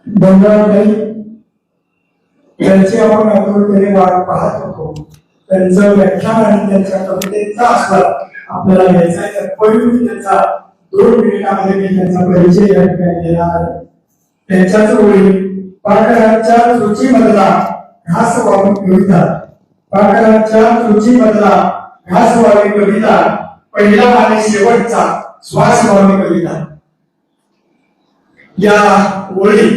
बंगालताई त्यांची आपण आतुरतेने वाट पाहत होतो. त्यांचं व्याख्यान आणि त्यांच्या कवितेचा आस्वाद आपल्याला घ्यायचा आहे. पहिली त्यांचा 2 मिनिटांमध्ये मी त्यांचा परिचय या ठिकाणी देणार आहे. त्यांच्याच ओळी पाकराच्या सूचीमधला घास वाहून कविता, पाकराच्या सूचीमधला घास वाहून कविता, पहिला आणि शेवटचा श्वास वाहून कविता. या ओळी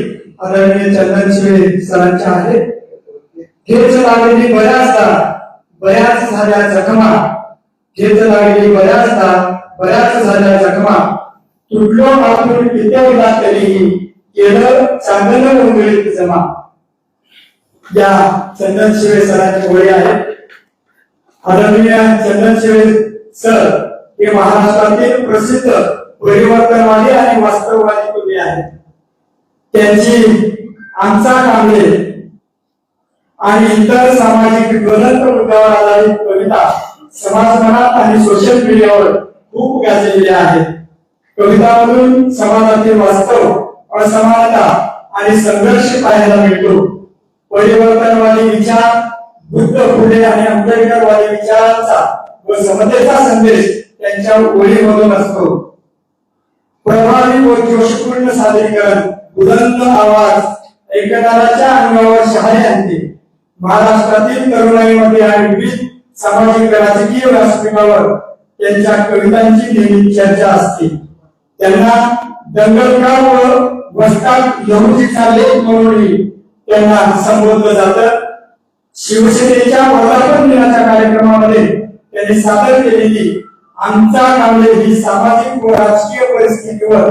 आदरणीय चंदन शिवे सरांच्या आहेत. खेच लागलेली बऱ्याच झाल्या जखमा, खेच लागलेली बऱ्याच झाल्या जखमा, तुटलो मातून पित्याला तरी केलं चांदन उंगलीत जमा. या चंदन शिवे सरांची ओळी आहेत. आदरणीय चंदन शिवे सर हे महाराष्ट्रातील प्रसिद्ध परिवर्तनवादी आणि वास्तववादी कवी आहेत. त्यांची आमचा कांबळे आणि इतर सामाजिक ज्वलंत मुद्द्यावर आधारित कविता समाजमनात आणि सोशल मीडियावर खूप गाजलेल्या आहेत. कवितांमधून समाजातील वास्तव, असमानता आणि संघर्ष पाहायला मिळतो. परिवर्तनवादी विचार, बुद्ध, फुले आणि आंबेडकरवादी विचारांचा व समतेचा संदेश त्यांच्या ओळीमधून असतो. प्रभावी व जोशपूर्ण सादरीकरण, बुलंद आवाज ऐकणाऱ्याच्या अंगावर शहारे आणते. महाराष्ट्रातील तरुणाईमध्ये आणि विविध सामाजिक राजकीय व्यासपीठावर त्यांच्या कवितांची नेहमी चर्चा असते. त्यांना दंगलकार व वस्ताद यहुदीचा लेख म्हणूनही त्यांना संबोधलं जातं. शिवसेनेच्या वर्धापन दिनाच्या कार्यक्रमामध्ये त्यांनी सादर केलेली आमचा कांबळे ही सामाजिक व राजकीय परिस्थितीवर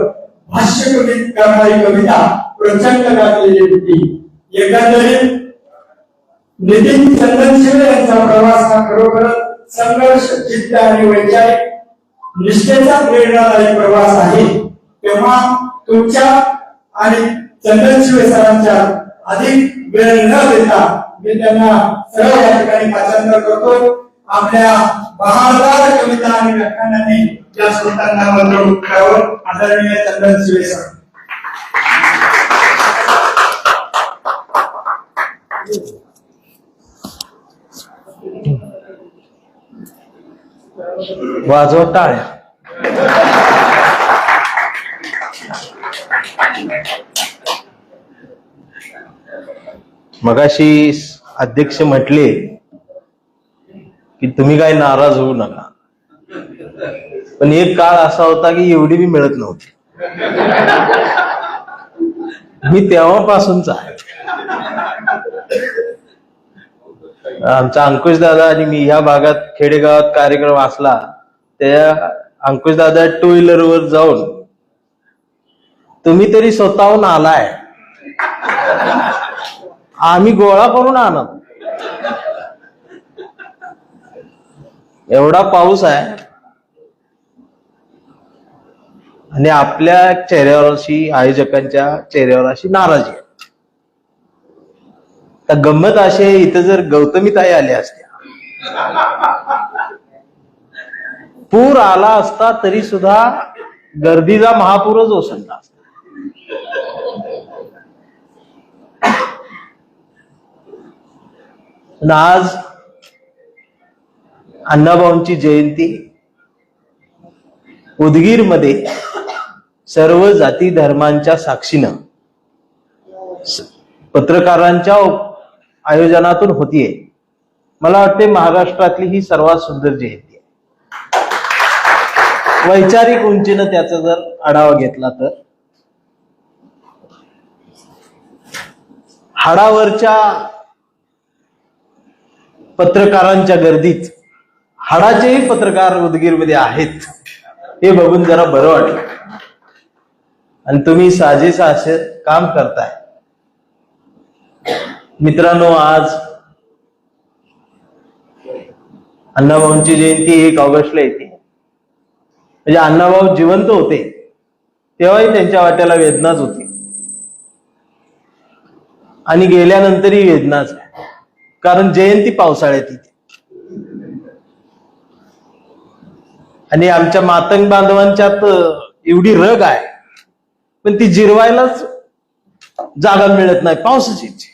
भाष्य करणारी कविता प्रचंड गाजलेली होती. एकंदरीत नितीन चंदन शिवे यांचा प्रवास हा खरोखर संघर्ष, जिद्द आणि वैचारिक निष्ठेचा प्रेरणादायी प्रवास आहे. तेव्हा तुमच्या आणि चंदन शिवे सरांच्या अधिक वेळ न देता मी त्यांना सरळ या ठिकाणी पाचांतर करतो. आपल्या बहारदार कविता आणि व्याख्यानाने या श्रोत्यांना मंत्रमुग्ध करावं. आदरणीय चंदन शिवे सर. वाजवा टाळ्या. मगाशी अध्यक्ष म्हटले की तुम्ही काही नाराज होऊ नका, पण एक काळ असा होता की एवढी बी मिळत नव्हती. मी तेव्हापासूनच आहे. आमचा अंकुश दादा आणि मी ह्या भागात खेडेगावात कार्यक्रम असला त्या अंकुश दादा 2 व्हीलरवर जाऊन तुम्ही तरी स्वतःहून आलाय, आम्ही गोळा करून आणत. एवढा पाऊस आहे आणि आपल्या चेहऱ्यावर अशी, आयोजकांच्या चेहऱ्यावर अशी नाराजी आहे. तर गंमत अशी आहे, इथं जर गौतमीताई आल्या असत्या, पूर आला असता तरी सुद्धा गर्दीचा महापूरच ओसरला असता. आज अण्णाभाऊंची जयंती, उदगीर मध्ये सर्व जाती धर्मांच्या साक्षीनं पत्रकारांच्या आयोजनातून होतीये. मला वाटते महाराष्ट्रातली ही सर्वात सुंदर जयंती आहे. वैचारिक उंचीनं त्याचा जर आढावा घेतला तर हाडावरच्या पत्रकारांच्या गर्दीत हाडाचेही पत्रकार उदगीरमध्ये आहेत, हे बघून जरा बरं वाटलं. आणि तुम्ही साजेसं असे काम करताय. मित्रांनो, आज अण्णाभाऊंची जयंती 1 ऑगस्टला येते. म्हणजे अण्णाभाऊ जिवंत होते तेव्हाही त्यांच्या वाट्याला वेदनाच होती आणि गेल्यानंतरही वेदनाच आहे, कारण जयंती पावसाळ्यात येते. आणि आमच्या मातंग बांधवांच्यात एवढी रग आहे, पण ती जिरवायलाच जागा मिळत नाही, पावसाची.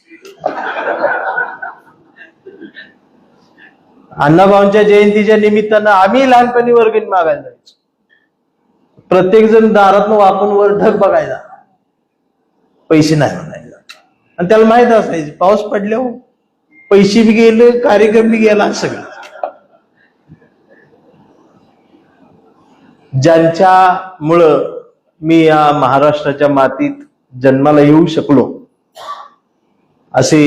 अण्णाभाऊंच्या जयंतीच्या निमित्तानं आम्ही लहानपणी वर्गणी मागायला जायचो. प्रत्येक जण दारातनं वाकून वर ढग बघायला, पैसे नाही म्हणायला. आणि त्याला माहित असायचं पाऊस पडल्यावर पैसे बी गेले, कार्यक्रम बी गेला सगळं. ज्यांच्यामुळं मी या महाराष्ट्राच्या मातीत जन्माला येऊ शकलो असे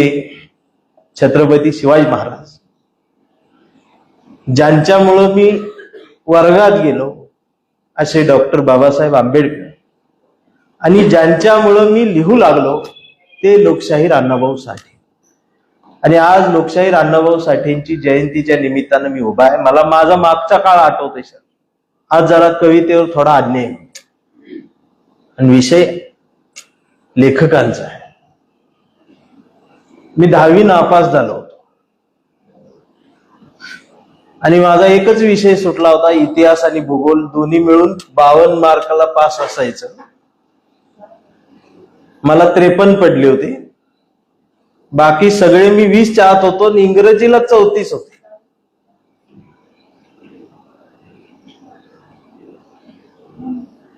छत्रपती शिवाजी महाराज, ज्यांच्यामुळं मी वर्गात गेलो असे डॉक्टर बाबासाहेब आंबेडकर, आणि ज्यांच्यामुळं मी लिहू लागलो ते लोकशाहीर अण्णाभाऊ साठे. आणि आज लोकशाहीर अण्णाभाऊ साठेंची जयंतीच्या निमित्तानं मी उभा आहे. मला माझा मागचा काळ आठवतोय सर. आज जरा कवितेवर थोडा अन्याय आणि विषय लेखकांचा आहे. मी 10वी नापास झालो होतो आणि माझा एकच विषय सुटला होता, इतिहास आणि भूगोल. दोन्ही मिळून 52 मार्काला पास असायचं. मला 53 पडले होते. बाकी सगळे मी 20च्या आत होतो आणि इंग्रजीला 34 होते.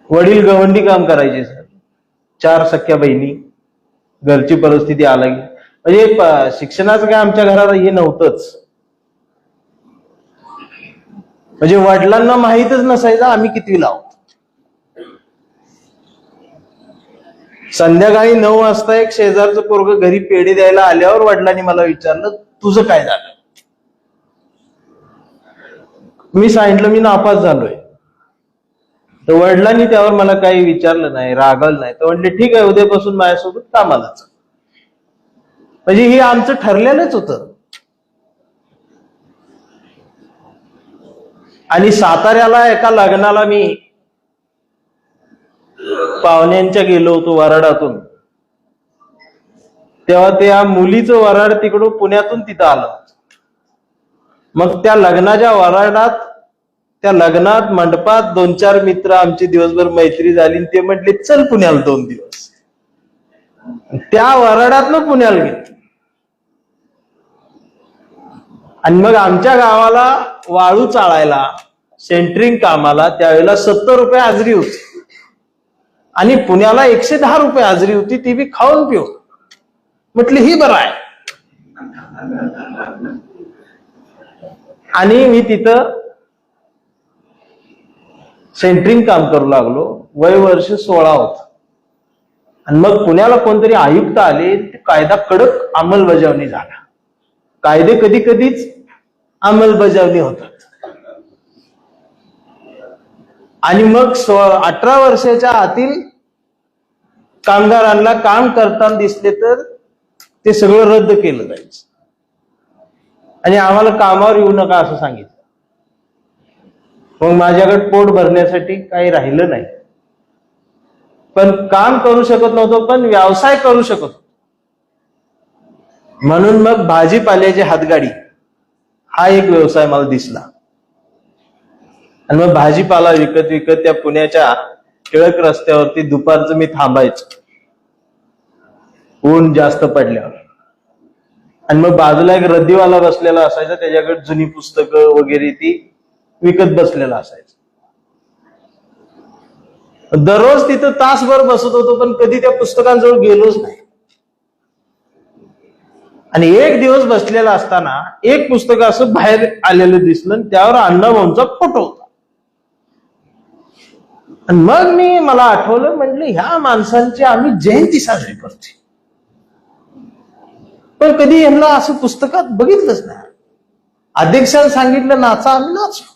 वडील गवंडी काम करायचे सर. 4 सख्या बहिणी, घरची परिस्थिती अलग. म्हणजे शिक्षणाचं काय आमच्या घरात हे नव्हतंच. म्हणजे वडिलांना माहीतच नसायचं आम्ही कितवीला आहोत. संध्याकाळी 9 वाजता एक शेजारचं पोरग घरी पेढे द्यायला आल्यावर वडिलांनी मला विचारलं, तुझं काय झालं? मी सांगितलं मी नापास झालोय. तर वडिलांनी त्यावर मला काही विचारलं नाही, रागवलं नाही. तर म्हटले ठीक आहे, उद्यापासून माझ्यासोबत कामाला चल. म्हणजे हे आमचं ठरलेलंच होतं. आणि साताऱ्याला एका लग्नाला मी पाहुण्यांच्या गेलो होतो वराडातून. तेव्हा त्या मुलीचं वराड तिकडून पुण्यातून तिथं आलं. मग त्या लग्नाच्या वराडात, त्या लग्नात मंडपात 2-4 मित्र आमची दिवसभर मैत्री झाली. ते म्हटले चल पुण्याला 2 दिवस. त्या वराडातनं पुण्याला गेले. आणि मग आमच्या गावाला वाळू चाळायला, सेंटरिंग कामाला त्यावेळेला 70 रुपये हाजरी होती. आणि पुण्याला 110 रुपये हाजरी होती, ती बी खाऊन पिऊन. म्हटलं ही बरं आहे. आणि मी तिथं सेंटरिंग काम करू लागलो. वय वर्ष 16 होत. आणि मग पुण्याला कोणतरी आयुक्त आले, कायदा कडक अंमलबजावणी झाला. कायदे कधी कधीच अंमलबजावणी होतात. आणि मग 18 वर्षाच्या आतील कामगारांना काम करताना दिसले तर ते सगळं रद्द केलं जायचं. आणि आम्हाला कामावर येऊ नका असं सांगितलं. मग माझ्याकडे पोट भरण्यासाठी काही राहिलं नाही. पण काम करू शकत नव्हतो, पण व्यवसाय करू शकत होतो. म्हणून मग भाजीपाल्याची हातगाडी हा एक व्यवसाय मला दिसला. आणि मग भाजीपाला विकत विकत त्या पुण्याच्या टिळक रस्त्यावरती दुपारचं मी थांबायचो, ऊन जास्त पडल्यावर. आणि मग बाजूला एक रद्दीवाला बसलेला असायचा, त्याच्याकडे जुनी पुस्तकं वगैरे ती विकत बसलेला असायचं. दररोज तिथं तासभर बसत होतो, पण कधी त्या पुस्तकांजवळ गेलोच नाही. आणि एक दिवस बसलेला असताना एक पुस्तक असं बाहेर आलेलं दिसलं, त्यावर अण्णाभाऊंचा फोटो होता. आणि मग मला आठवलं, म्हटलं ह्या माणसांची आम्ही जयंती साजरी करतो, पण कधी यांना असं पुस्तकात बघितलंच नाही. अध्यक्षांनी सांगितलं नाचा, आम्ही नाचलो.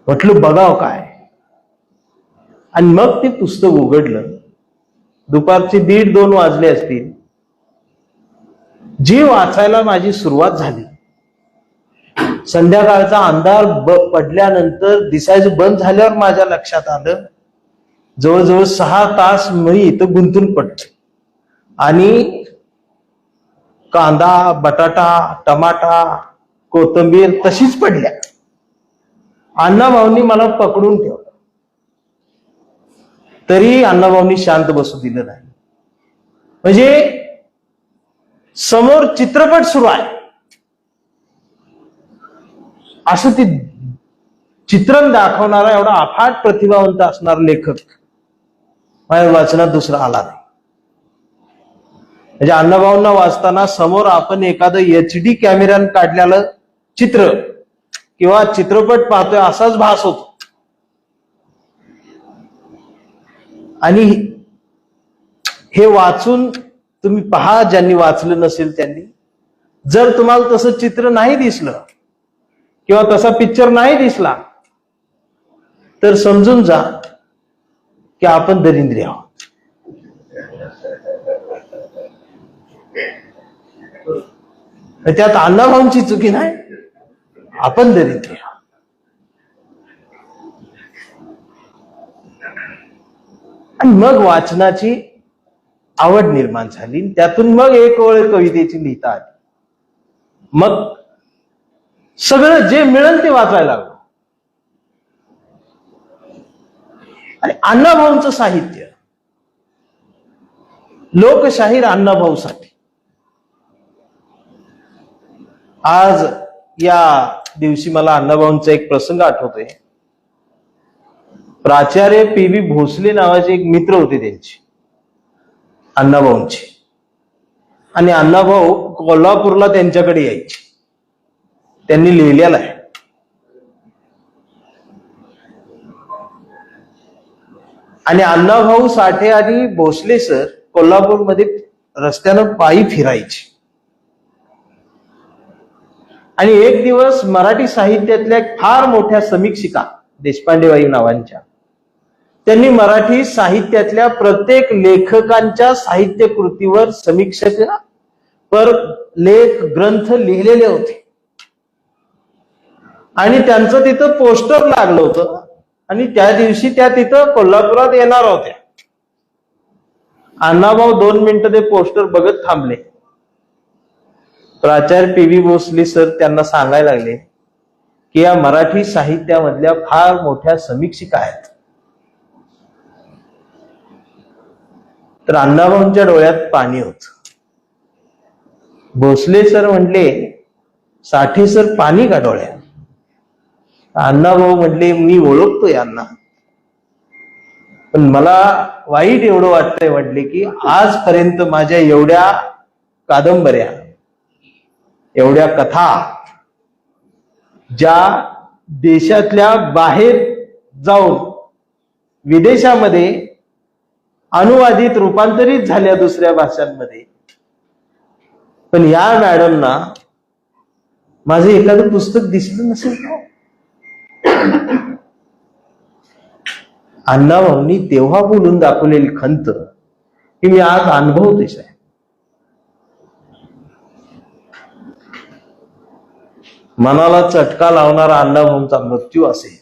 म्हटलं बघाव काय. आणि मग ते पुस्तक उघडलं. दुपारचे 1:30-2 वाजले असतील. जी वाचायला माझी सुरुवात झाली, संध्याकाळचा अंधार पडल्यानंतर दिसायचं बंद झाल्यावर माझ्या लक्षात आलं, जवळजवळ 6 तास मी इथं गुंतून पडतो. आणि कांदा, बटाटा, टमाटा, कोथिंबीर तशीच पडल्या. अण्णाभाऊंनी मला पकडून ठेवलं, तरी अण्णाभाऊंनी शांत बसू दिलं नाही. म्हणजे समोर चित्रपट सुरू आहे असं ती चित्रण दाखवणारा एवढा अफाट प्रतिभावंत असणारा लेखक माझ्या वाचनात दुसरा आला नाही. म्हणजे अण्णाभाऊंना वाचताना समोर आपण एखादं HD कॅमेऱ्यानं काढलेलं चित्र किंवा चित्रपट पाहतोय असाच भास होतो. आणि हे वाचून तुम्ही पहा, ज्यांनी वाचलं नसेल त्यांनी, जर तुम्हाला तसं चित्र नाही दिसलं किंवा तसा पिक्चर नाही दिसला तर समजून जा की आपण दरिद्री आहोत. त्यात अण्णाभाऊंची चुकी नाही, आपण दरिद्री आहोत. आणि मग वाचनाची आवड निर्माण झाली. त्यातून मग एक ओळ कवितेची लिहिता आली. मग सगळं जे मिळेल ते वाचायला लागलो. आणि अण्णाभाऊंचं साहित्य लोकशाहीर अण्णाभाऊसाठी. आज या दिवशी मला अण्णाभाऊंचा एक प्रसंग आठवतोय. प्राचार्य PB भोसले नावाचे एक मित्र होते त्यांचे, अण्णाभाऊंचे. आणि अण्णाभाऊ कोल्हापूरला त्यांच्याकडे यायचे. त्यांनी लिहिलेला आहे. आणि अण्णाभाऊ साठे आणि भोसले सर कोल्हापूरमध्ये रस्त्यानं पायी फिरायचे. आणि एक दिवस मराठी साहित्यातल्या फार मोठ्या समीक्षिका देशपांडेबाई नावांच्या, त्यांनी मराठी साहित्यातल्या प्रत्येक लेखकांच्या साहित्य कृतीवर समीक्षक पर लेख ग्रंथ लिहिलेले होते. आणि त्यांचं तिथं पोस्टर लागलं होतं. आणि त्या दिवशी त्या तिथं कोल्हापुरात येणार होत्या. अण्णाभाऊ 2 मिनिटं ते पोस्टर बघत थांबले. प्राचार्य PB भोसले सर त्यांना सांगायला लागले की या मराठी साहित्यामधल्या फार मोठ्या समीक्षिका आहेत. तर अण्णाभाऊंच्या डोळ्यात पाणी होत. भोसले सर म्हटले, साठे सर पाणी का डोळ्यात? अण्णाभाऊ म्हटले, मी ओळखतो यांना, पण मला वाईट एवढं वाटतंय म्हटले की आजपर्यंत माझ्या एवढ्या कादंबऱ्या, एवढ्या कथा ज्या देशातल्या बाहेर जाऊन विदेशामध्ये अनुवादित रूपांतरित झाल्या दुसऱ्या भाषांमध्ये, पण या मॅडमना माझं एखादं पुस्तक दिसलं नसेल का? अण्णाभाऊंनी तेव्हा बोलून दाखवलेली खंत की मी आज अनुभवतेच आहे. मनाला चटका लावणारा अण्णाभाऊंचा मृत्यू असेल,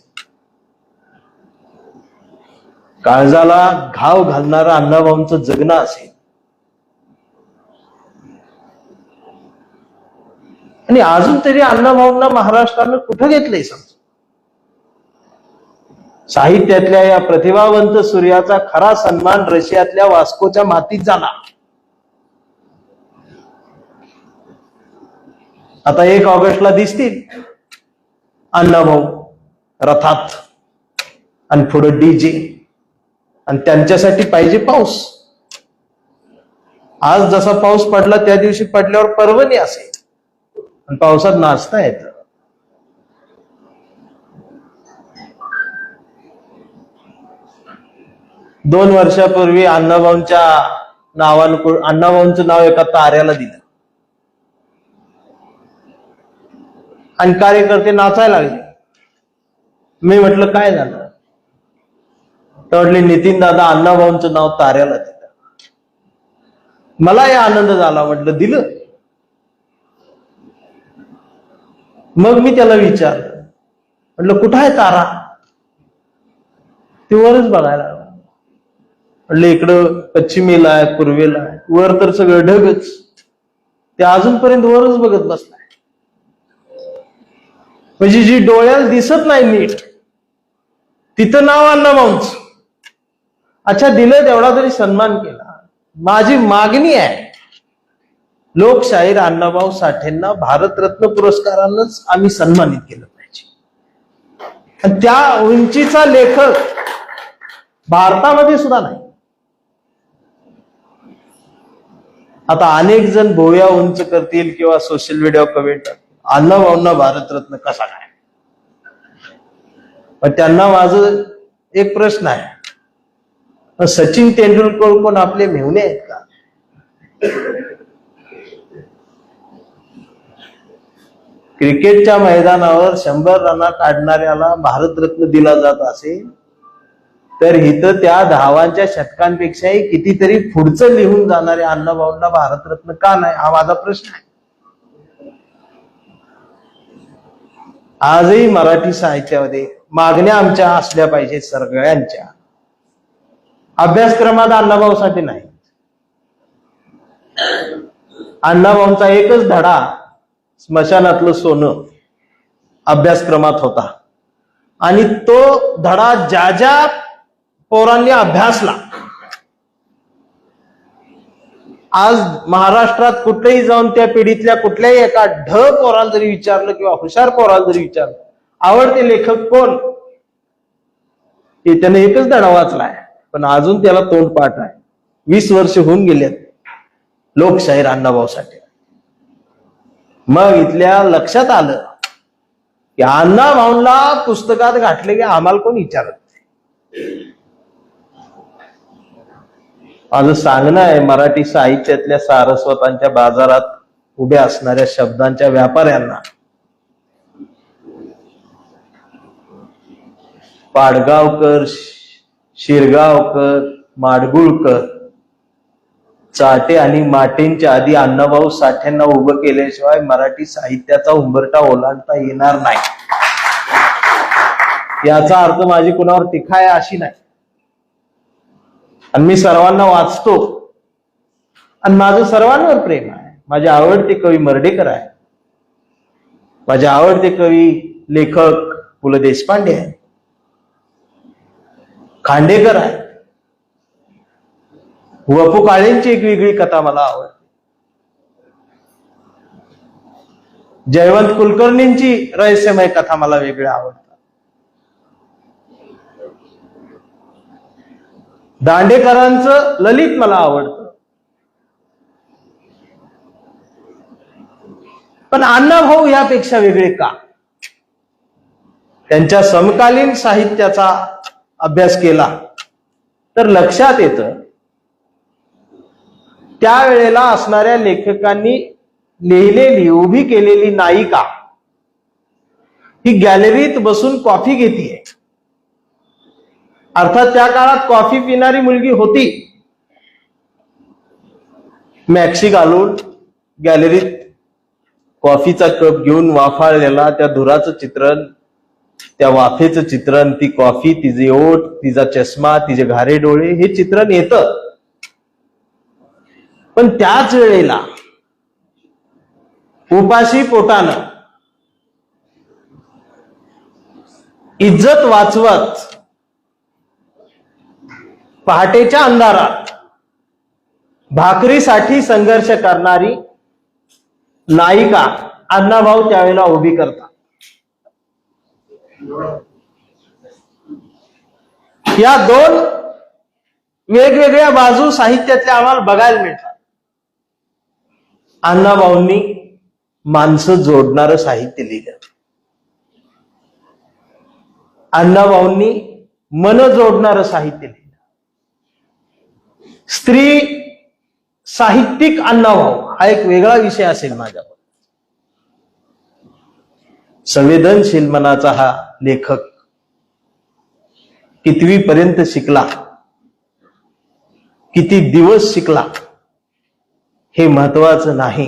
काळजाला घाव घालणारा अण्णाभाऊंचं जगणं असेल, आणि अजून तरी अण्णाभाऊंना महाराष्ट्रानं कुठं घेतलंय समज. साहित्यातल्या या प्रतिभावंत सूर्याचा खरा सन्मान रशियातल्या वास्कोच्या मातीत झाला. आता 1 ऑगस्टला दिसतील अण्णाभाऊ रथात आणि पुढे DJ, आणि त्यांच्यासाठी पाहिजे पाऊस. आज जसा पाऊस पडला त्या दिवशी पडल्यावर पर्वणी असेल आणि पावसात नाचता येतं. दोन वर्षापूर्वी अण्णाभाऊंच्या नावानं अण्णाभाऊंचं नाव एका ताऱ्याला दिलं आणि कार्यकर्ते नाचायला लागले. मी म्हटलं काय झालं? तर म्हटले नितीन दादा अण्णाभाऊंचं नाव ताऱ्याला दिलं. मलाही आनंद झाला. म्हटलं दिलं. मग मी त्याला विचारलं, म्हटलं कुठं आहे तारा? ते वरच बघायला लागला. म्हटलं इकडं पश्चिमेला आहे, पूर्वेला आहे, वर तर सगळं ढगच. ते अजूनपर्यंत वरच बघत बसलाय. म्हणजे जी डोळ्याला दिसत नाही नीट तिथं नाव अण्णाभाऊंच. अच्छा, दिलं तेवढा तरी सन्मान केला. माझी मागणी आहे, लोकशाहीर अण्णाभाऊ साठेंना भारतरत्न पुरस्कारानंच आम्ही सन्मानित केलं पाहिजे. आणि त्या उंचीचा लेखक भारतामध्ये सुद्धा नाही. आता अनेक जण भोवया उंच करतील किंवा सोशल मीडियावर कमेंट करतील, अण्णाभाऊंना भारतरत्न कसा काय. पण त्यांना माझं एक प्रश्न आहे, सचिन तेंडुलकर कोण आपले मेहुणे आहेत का? क्रिकेटच्या मैदानावर 100 रना काढणाऱ्याला भारतरत्न दिला जात असेल, तर इथं त्या धावांच्या शतकांपेक्षाही कितीतरी पुढचं लिहून जाणाऱ्या अण्णाभाऊंना भारतरत्न का नाही, हा माझा प्रश्न आहे. आजही मराठी साहित्यामध्ये मागण्या आमच्या असल्या पाहिजेत सगळ्यांच्या. अभ्यासक्रमात अण्णाभाऊसाठी नाही. अण्णाभाऊंचा एकच धडा स्मशानातलं सोनं अभ्यासक्रमात होता, आणि तो धडा ज्या ज्या पोरांनी अभ्यासला, आज महाराष्ट्रात कुठेही जाऊन त्या पिढीतल्या कुठल्याही एका पोराला जरी विचारलं किंवा हुशार पोराला जरी विचारलं, आवडते लेखक कोण, ते त्याने एकच धडा वाचलाय, पण अजून त्याला तोंडपाठ आहे. 20 वर्ष होऊन गेलेत लोकशाहीर अण्णाभाऊ साठे. मग इथल्या लक्षात आलं की अण्णाभाऊंना पुस्तकात घातले की आम्हाला कोण विचारत नाही. माझं सांगणं आहे मराठी साहित्यातल्या सारस्वतांच्या बाजारात उभ्या असणाऱ्या शब्दांच्या व्यापाऱ्यांना, पाडगावकर, शिरगावकर, माडगुळकर, चाटे आणि माटेंच्या आधी अण्णाभाऊ साठ्यांना उभं केल्याशिवाय मराठी साहित्याचा उंबरठा ओलांडता येणार नाही. याचा अर्थ माझी कुणावर टीका आहे अशी नाही. आणि मी सर्वांना वाचतो आणि माझं सर्वांवर प्रेम आहे. माझे आवडते कवी मर्ढेकर आहे, माझे आवडते कवी लेखक पु ल देशपांडे आहे, खांडेकर आहे, वपू काळेंची एक वेगळी कथा मला आवडते, जयवंत कुलकर्णींची रहस्यमय कथा मला वेगळ्या आवडतात, दांडेकरांचं ललित मला आवडतं. पण अण्णाभाऊ यापेक्षा वेगळे का? त्यांच्या समकालीन साहित्याचा अभ्यास केला तर लक्षात येतं त्यावेळेला असणाऱ्या लेखकांनी लिहिलेली उभी केलेली नायिका ही गॅलरीत बसून कॉफी घेतीये. अर्थात त्या काळात कॉफी पिणारी मुलगी होती. मॅक्सी घालून गॅलरीत कॉफीचा कप घेऊन वाफाळलेला त्या धुराचं चित्रण, त्या वाफेचं चित्रण, ती कॉफी, तिचे ओठ, तिचा चष्मा, तिचे घारे डोळे, हे चित्रण येतं. पण त्याच वेळेला उपाशी पोटानं इज्जत वाचवत पहाटेच्या अंधारात भाकरीसाठी संघर्ष करणारी नायिका अण्णाभाऊ त्यावेळेला उभी करतात. या दोन वेगवेगळ्या बाजू साहित्यातल्या आम्हाला बघायला मिळतात. अण्णाभाऊंनी माणसं जोडणारं साहित्य लिहिलं, अण्णाभाऊंनी मन जोडणारं साहित्य लिहिलं. स्त्री साहित्यिक अण्णाभाऊ हा एक वेगळा विषय असेल माझ्यावर. संवेदनशील मनाचा हा लेखक कितवीपर्यंत शिकला, किती दिवस शिकला हे महत्वाचं नाही.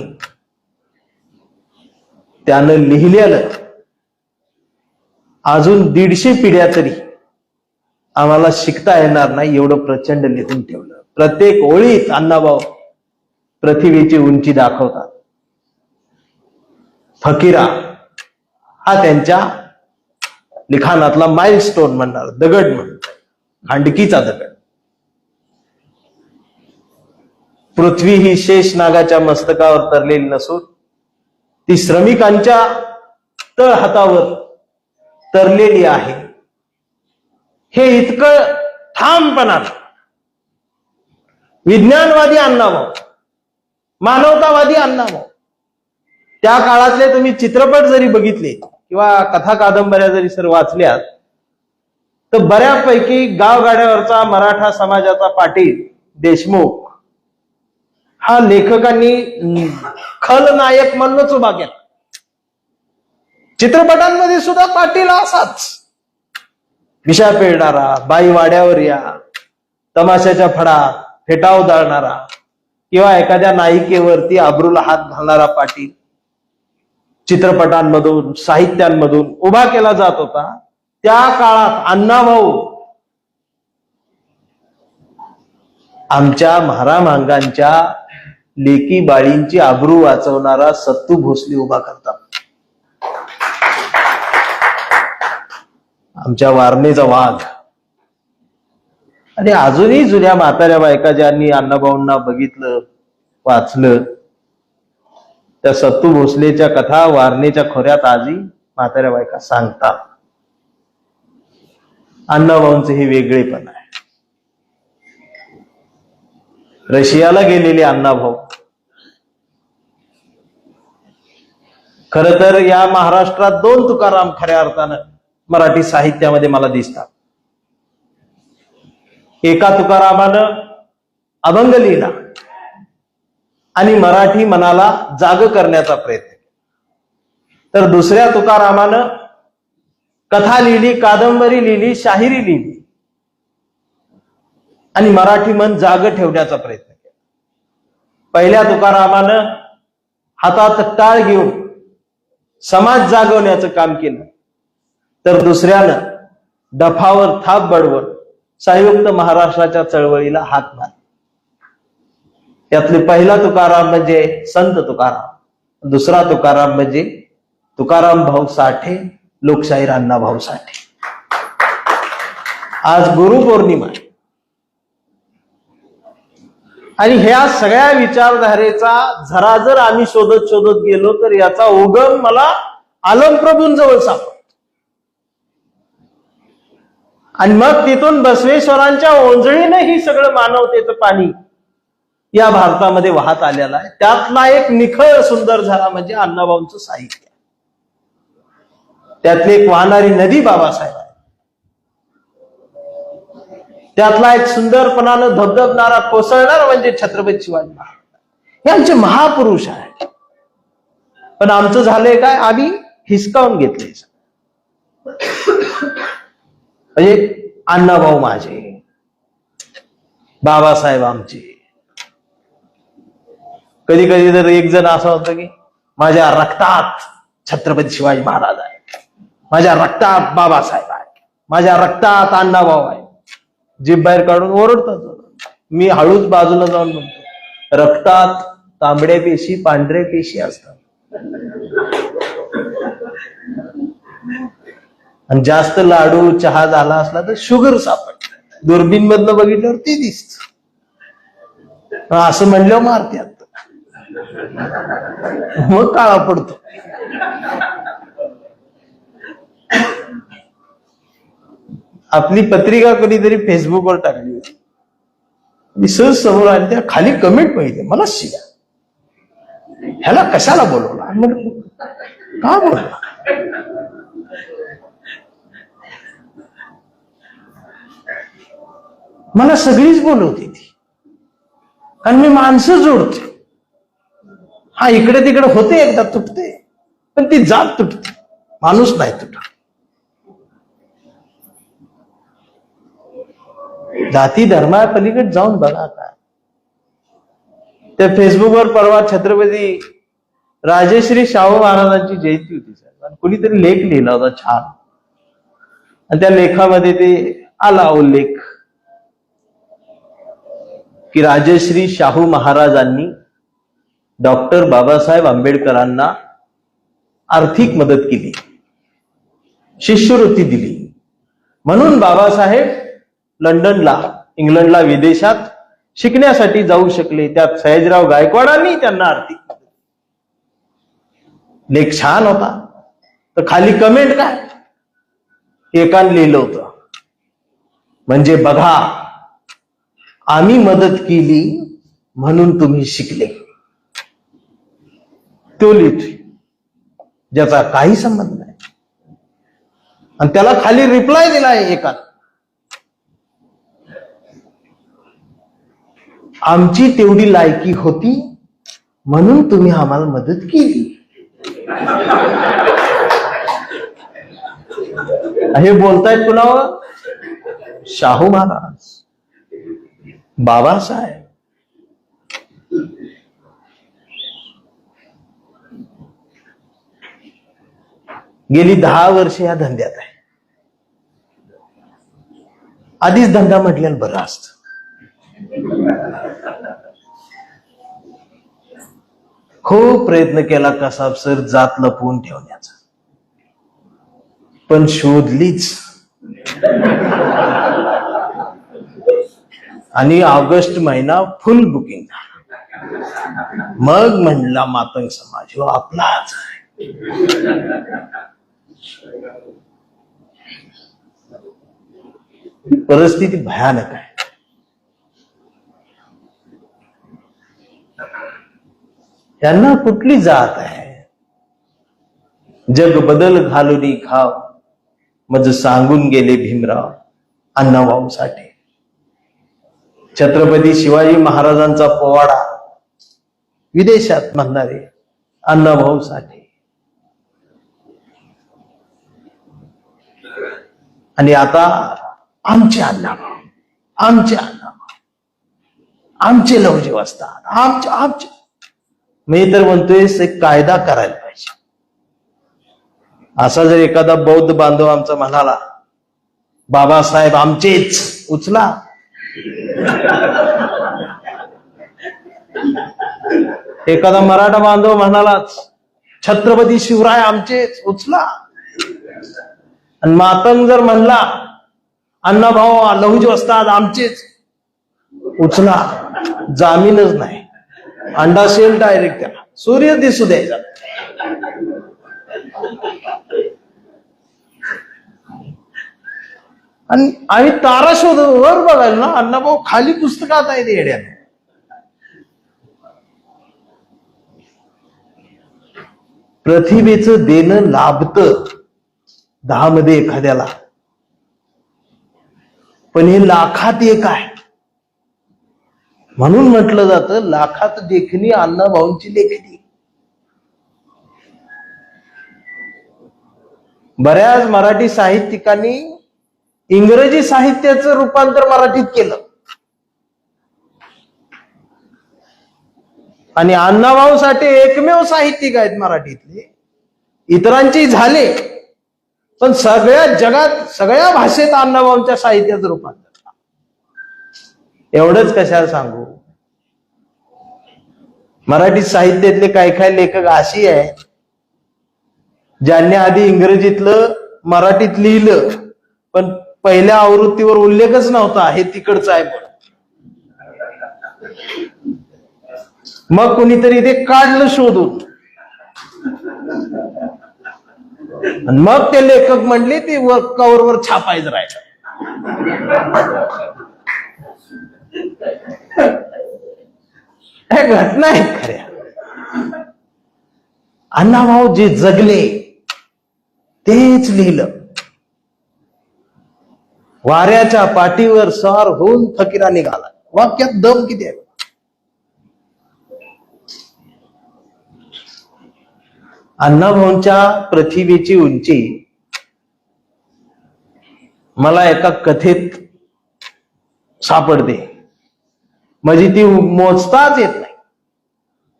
त्यानं लिहिलेलं अजून 150 पिढ्या तरी आम्हाला शिकता येणार नाही एवढं प्रचंड लिहून ठेवलं. प्रत्येक ओळीत अण्णाभाऊ पृथ्वीची उंची दाखवतात. फकीरा हा त्यांच्या लिखाणातला माइलस्टोन म्हणणार, दगड म्हणतात, खांडकीचा दगड. पृथ्वी ही शेष नागाच्या मस्तकावर तरलेली नसून ती श्रमिकांच्या तळहातावर तरलेली आहे. हे इतकं ठामपणानं विज्ञानवादी अण्णाभाऊ, मानवतावादी अण्णाभाऊ, त्या काळातले तुम्ही चित्रपट जरी बघितले किंवा कथा कादंबऱ्या जरी सर वाचल्यात तर बऱ्यापैकी गावगाड्यावरचा मराठा समाजाचा पाटील देशमुख हा लेखकांनी खलनायक म्हणूनच उभा केला. चित्रपटांमध्ये सुद्धा पाटील असाच विषा पेळणारा, बाई वाड्यावर या, तमाशाच्या फडात फेटाव दाळणारा किंवा एखाद्या नायिकेवरती अब्रूला हात घालणारा पाटील चित्रपटांमधून साहित्यांमधून उभा केला जात होता. त्या काळात अण्णाभाऊ आमच्या महारामांगांच्या लेकी बाळींची आबरू वाचवणारा सत्तू भोसले उभा करतात. आमच्या वारणेचा वाघ. आणि अजूनही जुन्या म्हाताऱ्या बायका ज्यांनी अण्णाभाऊंना बघितलं, वाचलं, त्या सत्तू भोसलेच्या कथा वारणेच्या खोऱ्यात आजही म्हाताऱ्या बायका सांगतात. अण्णाभाऊंचे हे वेगळेपण आहे. रशियाला गेलेले अण्णाभाऊ खर तर या महाराष्ट्रात दोन तुकाराम खऱ्या अर्थानं मराठी साहित्यामध्ये मला दिसतात. एका तुकारामानं अभंग लिहिला आणि मराठी मनाला जाग करण्याचा प्रयत्न केला, तर दुसऱ्या तुकारामानं कथा लिहिली, कादंबरी लिहिली, शाहिरी लिहिली आणि मराठी मन जाग ठेवण्याचा प्रयत्न केला. पहिल्या तुकारामानं हातात टाळ घेऊन समाज जागवण्याचं काम केलं, तर दुसऱ्यानं डफावर थाप बडवून संयुक्त महाराष्ट्राच्या चळवळीला हात मारला. त्यातले पहिला तुकाराम म्हणजे संत तुकाराम, दुसरा तुकाराम म्हणजे तुकाराम भाऊ साठे, लोकशाहीर अण्णाभाऊ साठे. आज गुरुपौर्णिमा आहे आणि ह्या सगळ्या विचारधारेचा झरा जर आम्ही शोधत शोधत गेलो तर याचा उगम मला आलमप्रभूंजवळ सापडतो. आणि मग तिथून बसवेश्वरांच्या ओंजळीनं ही सगळं मानवतेचं पाणी या भारतामध्ये वाहत आलेला आहे. त्यातला एक निखळ सुंदर झरा म्हणजे अण्णाभाऊंचं साहित्य. त्यातली एक वाहणारी नदी बाबासाहेब आहे. त्यातला एक सुंदरपणानं धबधबणारा कोसळणारा म्हणजे छत्रपती शिवाजी महाराज. हे आमचे महापुरुष आहेत. पण आमचं झालंय काय, आम्ही हिसकावून घेतले. म्हणजे अण्णाभाऊ माझे, बाबासाहेब आमचे. कधी कधी तर एक जण असं होतं की माझ्या रक्तात छत्रपती शिवाजी महाराज आहे, माझ्या रक्तात बाबासाहेब आहे, माझ्या रक्तात अण्णाभाऊ आहे. जीभ बाहेर काढून ओरडतात. मी हळूच बाजूला जाऊन म्हणतो, रक्तात तांबड्या पेशी पांढऱ्या पेशी असतात आणि जास्त लाडू चहा झाला असला तर शुगर सापडत. दुर्बीन मधनं बघितल्यावर ते दिसत. असं म्हणल्यावर मारत्यात, मग काळा पडतो. आपली पत्रिका कधीतरी फेसबुकवर टाकली होती. मी सहज समोर आली, त्या खाली कमेंट पाहिजे, मला शिव्या, ह्याला कशाला बोलवला, का बोलला. मला सगळीच बोलवते ती, कारण मी माणसं जोडते. हा इकडे तिकडे होते, एकदा तुटते, पण ती जात तुटते, माणूस नाही तुटत. जाती धर्मापलीकडे जाऊन बघा. काय त्या फेसबुकवर परवा छत्रपती राजश्री शाहू महाराजांची जयंती होती साहेब, कुणीतरी लेख लिहिला होता छान, आणि त्या लेखामध्ये ते आला उल्लेख की राजश्री शाहू महाराजांनी डॉक्टर बाबासाहेब आंबेडकरांना आर्थिक मदत केली, शिष्यवृत्ती दिली, म्हणून बाबासाहेब लंडनला, इंग्लंडला, विदेशात शिकण्यासाठी जाऊ शकले. त्यात सयाजीराव गायकवाडांनी त्यांना आर्थिक मदत केली. लेख छान होता. तर खाली कमेंट काय, एकाने लिहिलं होतं, म्हणजे बघा आम्ही मदत केली म्हणून तुम्ही शिकले. तो लिहितोय ज्याचा काही संबंध नाही. आणि त्याला खाली रिप्लाय दिलाय एका, आमची तेवढी लायकी होती म्हणून तुम्ही आम्हाला मदत केली. हे बोलतायत कुणावर? शाहू महाराज, बाबासाहेब. गेली 10 वर्ष या धंद्यात आहे. आधीच धंदा म्हटल्यानं बरं असत. खूप प्रयत्न केला कसाब सर जात लपवून ठेवण्याचा, पण शोधलीच. आणि ऑगस्ट महिना फुल बुकिंग झाला. मग म्हणला मातंग समाज हो आपलाच आहे. परिस्थिती भयानक आहे. त्यांना कुठली जात आहे? जग बदल घालूनी खाव मज सांगून गेले भीमराव अण्णाभाऊ साठे. छत्रपती शिवाजी महाराजांचा पोवाडा विदेशात म्हणणारे अण्णाभाऊ साठे. आणि आता आमचे अण्णाभाऊ, आमचे अण्णाभाऊ, आमचे लवजी वस्ताद, आमचे. मी तर म्हणतोय एक कायदा करायला पाहिजे. असा जर एखादा बौद्ध बांधव आमचा म्हणाला बाबासाहेब आमचेच, उचला. एखादा मराठा बांधव म्हणालाच छत्रपती शिवराय आमचेच, उचला. आणि मातंग जर म्हणला अण्णाभाऊ लहुजी वस्ताद आमचेच, उचला. जामीनच नाही. अंडा सेल डायरेक्ट त्याला सूर्य दिसू द्यायचा. आणि आम्ही तारा शोध वर बघायला ना, अण्णाभाऊ खाली पुस्तकात आहे ते येड्याने. प्रतिभेचं देणं लाभतं 10 मध्ये एखाद्याला, पण हे लाखात एक आहे. म्हणून म्हटलं जातं लाखात देखणी अण्णाभाऊंची लेखणी. बऱ्याच मराठी साहित्यिकांनी इंग्रजी साहित्याचं रूपांतर मराठीत केलं. आणि अण्णाभाऊ साठे एकमेव साहित्यिक आहेत मराठीतले. इतरांची झाले, पण सगळ्या जगात सगळ्या भाषेत अण्णाभाऊंच्या साहित्याचं रूपांतर. एवढंच कशाला सांगू, मराठी साहित्यातले काही लेखक अशी आहेत ज्यांनी आधी इंग्रजीतलं मराठीत लिहिलं, पण पहिल्या आवृत्तीवर उल्लेखच नव्हता हे तिकडचं आहे म्हणून. मग कुणीतरी ते काढलं शोधून, आणि मग ते लेखक म्हणले ते कव्हरवर छापायचं राहिलं. हे घटना आहेत खऱ्या. अण्णाभाऊ जे जगले तेच लिहिलं. वाऱ्याच्या पाठीवर स्वार होऊन फकीरा निघाला. वाक्यात दम किती आहे. अण्णाभाऊंच्या प्रतिभेची उंची मला एका कथेत सापडते, म्हणजे ती मोजताच येत नाही.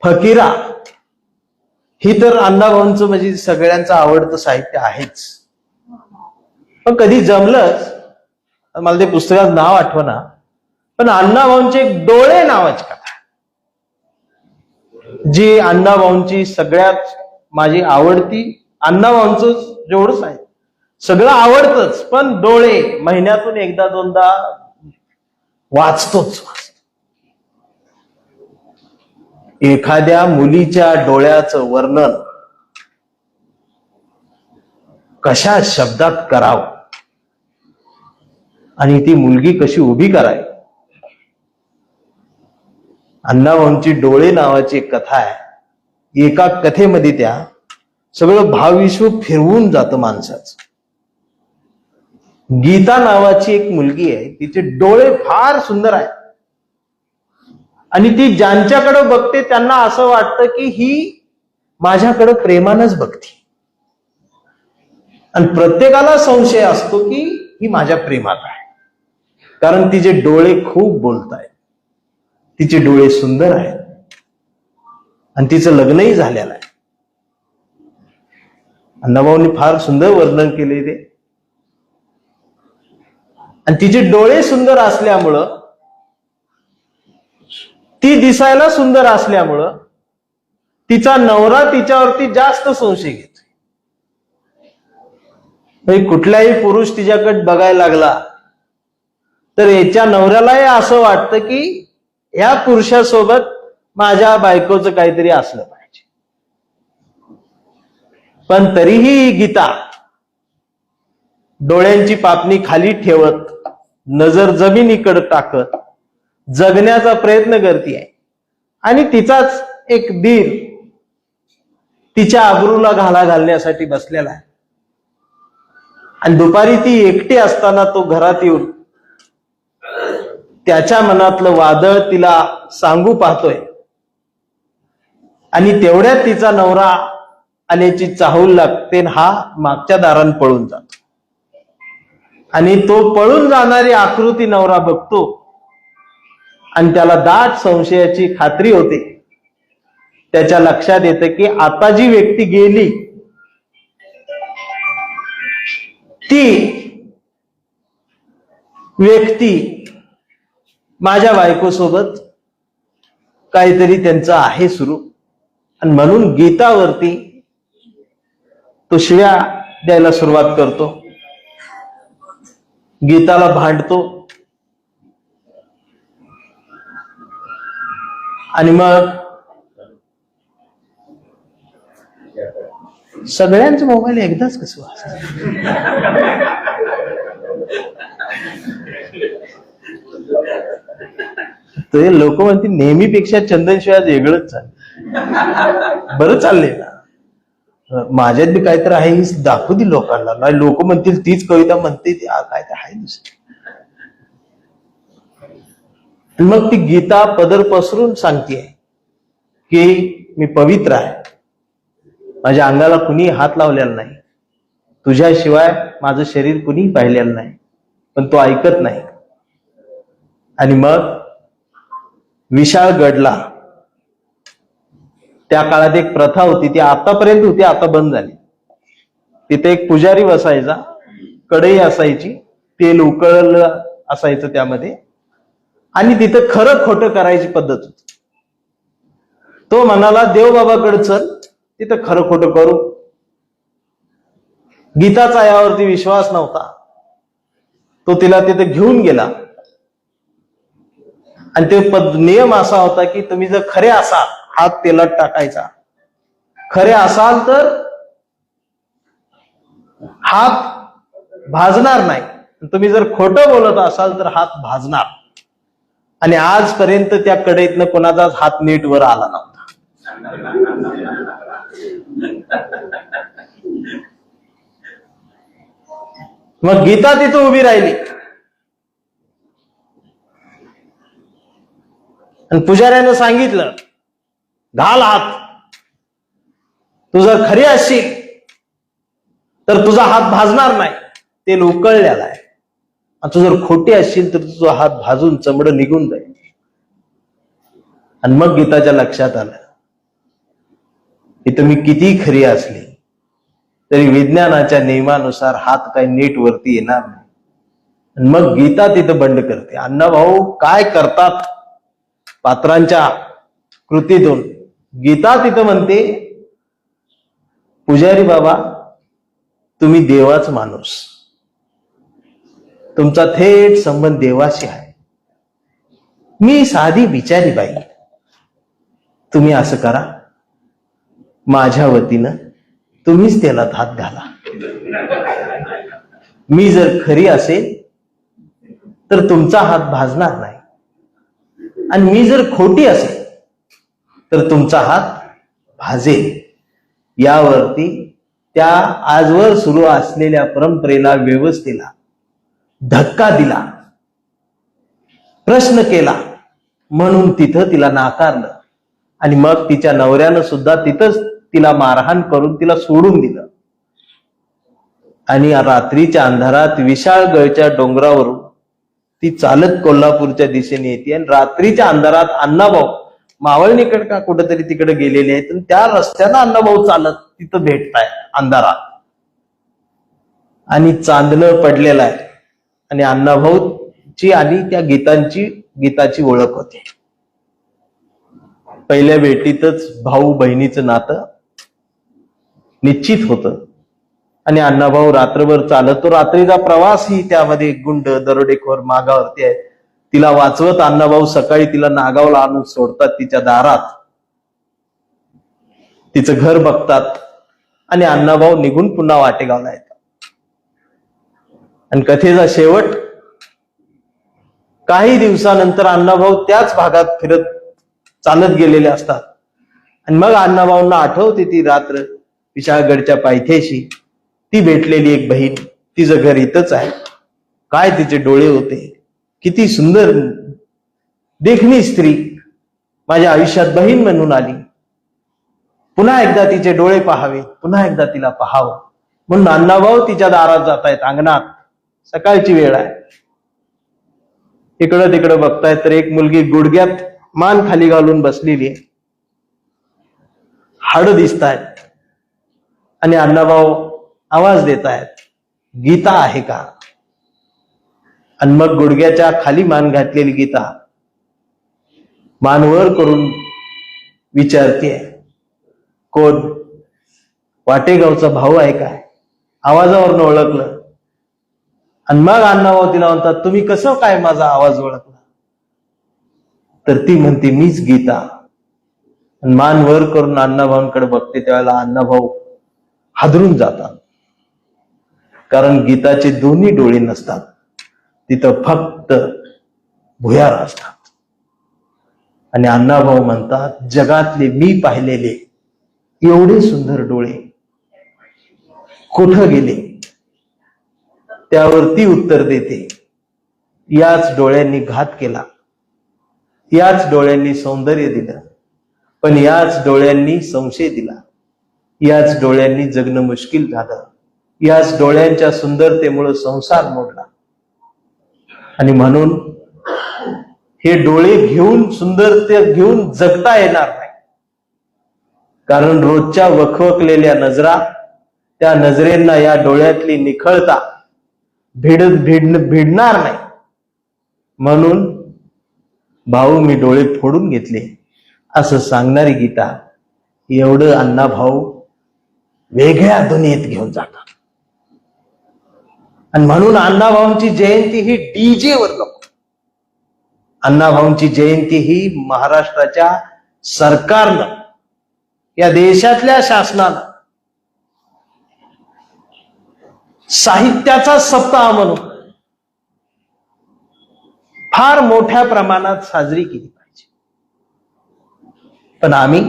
फकीरा ही तर अण्णाभाऊंचं म्हणजे सगळ्यांचं आवडतं साहित्य आहेच. पण कधी जमलंच, मला ते पुस्तकाचं नाव आठवना, पण अण्णाभाऊंचे एक डोळे नावाची कथा, जी अण्णाभाऊंची सगळ्यात माझी आवडती. अण्णाभाऊंचं जेवढंच आहे सगळं आवडतंच, पण डोळे महिन्यातून एकदा दोनदा वाचतोच. एखाद्या मुलीच्या डोळ्याचं वर्णन कशा शब्दात करावं आणि ती मुलगी कशी उभी करावी. अण्णाभाऊंची डोळे नावाची एक कथा आहे. एका कथेमध्ये त्या सगळं भावविश्व फिरवून जातं माणसाचं. गीता नावाची एक मुलगी आहे, तिचे डोळे फार सुंदर आहेत आणि ती ज्यांच्याकडे बघते त्यांना असं वाटतं की ही माझ्याकडे प्रेमानच बघते आणि प्रत्येकाला संशय असतो की ही माझ्या प्रेमात आहे, कारण तिचे डोळे खूप बोलतायत, तिचे डोळे सुंदर आहेत आणि तिचं लग्नही झालेलं आहे. अण्णाभाऊंनी फार सुंदर वर्णन केले ते. आणि तिचे डोळे सुंदर असल्यामुळं, ती दिसायला सुंदर असल्यामुळं तिचा नवरा तिच्यावरती जास्त संशय घेतो. कुठलाही पुरुष तिच्याकडे बघायला लागला तर याच्या नवऱ्यालाही असं वाटतं की या पुरुषासोबत माझ्या बायकोचं काहीतरी असलं पाहिजे. पण तरीही गीता डोळ्यांची पापणी खाली ठेवत, नजर जमिनीकडे टाकत जगण्याचा प्रयत्न करते आणि तिचाच एक दीर तिच्या आबरूला घाला घालण्यासाठी बसलेला आहे. आणि दुपारी ती एकटी असताना तो घरात येऊन त्याच्या मनातलं वादळ तिला सांगू पाहतोय आणि तेवढ्यात तिचा नवरा आल्याची चाहूल लागते. हा मागच्या दारात पळून जातो आणि तो पळून जाणारी आकृती नवरा बघतो आणि त्याला दाट संशयाची खात्री होते. त्याच्या लक्षात येतं की आता जी व्यक्ती गेली ती व्यक्ती माझ्या बायकोसोबत काहीतरी त्यांचं आहे सुरू. आणि म्हणून गीतावरती तो शिव्या द्यायला सुरुवात करतो, गीताला भांडतो आणि मग सगळ्यांचे मोबाईल एकदाच कसं ते लोक म्हणतील नेहमीपेक्षा चंदनशिवाय वेगळंच चाललं. बरं चाललंय ना, माझ्यात बी काहीतरी आहे ही दाखवू दे लोकांना. नाही लोक म्हणतील तीच कविता म्हणते ती काय तर आहे दुसरी. मग ती गीता पदर पसरून सांगते की मी पवित्र आहे, माझ्या अंगाला कुणी हात लावलेला नाही, तुझ्याशिवाय माझं शरीर कुणी पाहिलेलं नाही. पण तो ऐकत नाही. आणि मग विशाळगडला त्या काळात एक प्रथा होती, ती आतापर्यंत होती, आता बंद झाली. तिथे एक पुजारी बसायचा, कढई असायची, तेल उकळलं असायचं त्यामध्ये, आणि तिथं खरं खोटं करायची पद्धत होती. तो म्हणाला देवबाबाकडे चल, तिथं खरं खोटं करू. गीताचा यावरती विश्वास नव्हता. तो तिला तिथे घेऊन गेला आणि ते नियम असा होता की तुम्ही जर खरे असाल हात तेलात टाकायचा, खरे असाल तर हात भाजणार नाही, तुम्ही जर खोटं बोलत असाल तर हात भाजणार. आणि आजपर्यंत त्या कढईतनं कोणाचाच हात नीट वर आला नव्हता. मग गीता तिथं उभी राहिली आणि पुजाऱ्यानं सांगितलं घाल हात, तू जर खरी असशील तर तुझा हात भाजणार नाही, तेल उकळलेला आहे. आणि तू जर खोटी असशील तर तुझा हात भाजून चमडं निघून जाईल. आणि मग गीताच्या लक्षात आलं की तुम्ही किती खरी असली तरी विज्ञानाच्या नियमानुसार हात काही नीट वरती येणार नाही. मग गीता तिथं बंड करते. अण्णाभाऊ काय करतात पात्रांच्या कृतीतून. गीता तिथं म्हणते पुजारी बाबा तुम्ही देवाच माणूस, तुमचा थेट संबंध देवाशी आहे, मी साधी बिचारी बाई, तुम्ही असं करा, माझ्या वतीनं तुम्हीच त्याला हात घाला. मी जर खरी असेल तर तुमचा हात भाजणार नाही, आणि मी जर खोटी असेल तर तुमचा हात भाजेल. यावरती त्या आजवर सुरू असलेल्या परंपरेला, व्यवस्थेला धक्का दिला, प्रश्न केला, म्हणून तिथं तिला नाकारलं. आणि मग तिच्या नवऱ्यानं सुद्धा तिथंच तिला मारहाण करून तिला सोडून दिलं. आणि रात्रीच्या अंधारात विशाळगडच्या डोंगरावरून ती चालत कोल्हापूरच्या दिशेने येते. आणि रात्रीच्या अंधारात अण्णाभाऊ मावळणीकडे का कुठेतरी तिकडे गेलेले आहेत, आणि त्या रस्त्यानं अण्णाभाऊ चालत तिथं भेटताय अंधारात. आणि चांदणं पडलेलं आहे, आणि अण्णाभाऊची आणि त्या गीताची ओळख होते. पहिल्या भेटीतच भाऊ बहिणीचं नातं निश्चित होतं. आणि अण्णाभाऊ रात्रभर चालत, तो रात्रीचा प्रवास ही त्यामध्ये गुंड दरोडेखोर मागावरती आहे. तिला वाचवत अण्णाभाऊ सकाळी तिला नागावला आणून सोडतात, तिच्या दारात तिचं घर बघतात, आणि अण्णाभाऊ निघून पुन्हा वाटेगावला येतात. आणि कथेचा शेवट, काही दिवसानंतर अण्णाभाऊ त्याच भागात फिरत चालत गेलेले असतात. आणि मग अण्णाभाऊंना आठवते ती रात्र विशाळगडच्या पायथ्याशी, ती भेटलेली एक बहीण, तिचं घर इथंच आहे. काय तिचे डोळे होते, किती सुंदर देखणी स्त्री माझ्या आयुष्यात बहीण म्हणून आली. पुन्हा एकदा तिचे डोळे पाहावे, पुन्हा एकदा तिला पाहावं म्हणून अण्णाभाऊ तिच्या दारात जात आहेत. अंगणात सकाळची वेळ आहे. इकडं तिकडं बघतायत तर एक मुलगी गुडघ्यात मान खाली घालून बसलेली आहे. हाडं दिसत आहेत. आणि अण्णाभाऊ आवाज देत आहेत, गीता आहे का? आणि मग गुडघ्याच्या खाली मान घातलेली गीता मान वर करून विचारते, कोण? वाटेगावचा भाऊ आहे काय? आवाजावरून ओळखलं. आणि मग अण्णाभाऊ तिला म्हणतात, तुम्ही कसं काय माझा आवाज ओळखला? तर ती म्हणते, मीच गीता. आणि मान वर करून अण्णाभाऊंकडे बघते, त्यावेळेला अण्णाभाऊ हादरून जातात. कारण गीताचे दोन्ही डोळे नसतात, तिथं फक्त भुयार असतात. आणि अण्णाभाऊ म्हणतात, जगातले मी पाहिलेले एवढे सुंदर डोळे कुठं गेले? त्यावरती उत्तर देते, याच डोळ्यांनी घात केला, याच डोळ्यांनी सौंदर्य दिलं, पण याच डोळ्यांनी संशय दिला, याच डोळ्यांनी जगणं मुश्किल झालं, याच डोळ्यांच्या सुंदरतेमुळे संसार मोडला. आणि म्हणून हे डोळे घेऊन, सुंदरते घेऊन जगता येणार नाही. कारण रोजच्या वखवकलेल्या नजरा, त्या नजरेंना या डोळ्यातली निखळता भिडणार नाही. म्हणून भाऊ मी डोळे फोडून घेतले असं सांगणारी गीता, एवढं अण्णाभाऊ वेगळ्या दुनियेत घेऊन जातात. आणि म्हणून अण्णाभाऊंची जयंती ही डीजे वर नको. अण्णाभाऊंची जयंती ही महाराष्ट्राच्या सरकारनं, या देशातल्या शासनानं साहित्याचा सप्ताह म्हणून फार मोठ्या प्रमाणात साजरी केली पाहिजे. पण आम्ही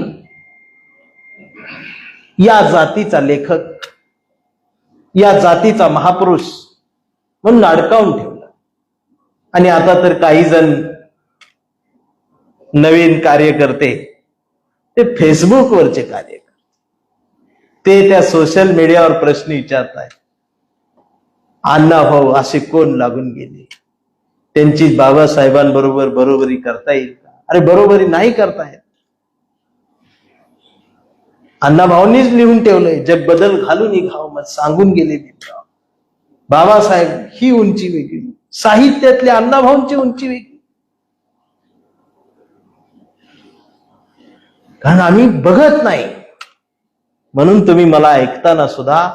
या जातीचा लेखक, या जातीचा महापुरुष म्हणून अडकावून ठेवलं. आणि आता तर काही जण नवीन कार्यकर्ते, ते फेसबुकवरचे कार्यकर्ते, ते त्या सोशल मीडियावर प्रश्न विचारतायत, अण्णाभाऊ असे कोण लागून गेले? त्यांची बाबासाहेबांबरोबर बरोबरी करता येईल का? अरे बरोबरी नाही करता येत. अण्णाभाऊंनीच लिहून ठेवलंय, जग बदल घालून निघावं मग सांगून गेले भीमराव. बाबासाहेब ही उंची वेगळी, साहित्यातल्या अण्णाभाऊंची उंची वेगळी. कारण आम्ही बघत नाही. म्हणून तुम्ही मला ऐकताना सुद्धा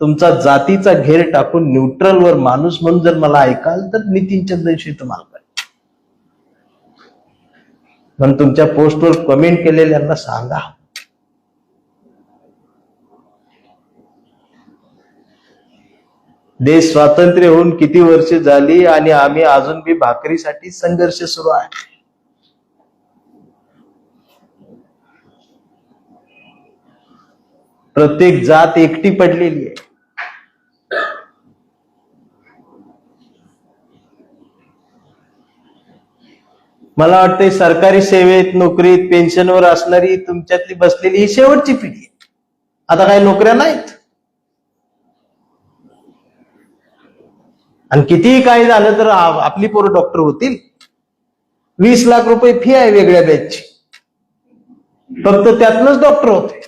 तुमचा जातीचा घेर टाकून न्यूट्रलवर माणूस म्हणून जर मला ऐकाल तर नितीन चंद्रशी तुम्हाला. म्हणून तुमच्या पोस्टवर कमेंट केलेल्यांना सांगा, देश स्वातंत्र्य होऊन किती वर्ष झाली आणि आम्ही अजून बी भाकरीसाठी संघर्ष सुरू आहे. प्रत्येक जात एकटी पडलेली आहे. मला वाटतंय सरकारी सेवेत, नोकरीत, पेन्शनवर असणारी तुमच्यातली बसलेली ही शेवटची पिढी आहे. आता काही नोकऱ्या नाहीत. आणि कितीही काही झालं तर आपली पोरं डॉक्टर होतील. 20 लाख रुपये फी आहे वेगळ्या बॅचची, फक्त त्यातनच डॉक्टर होते.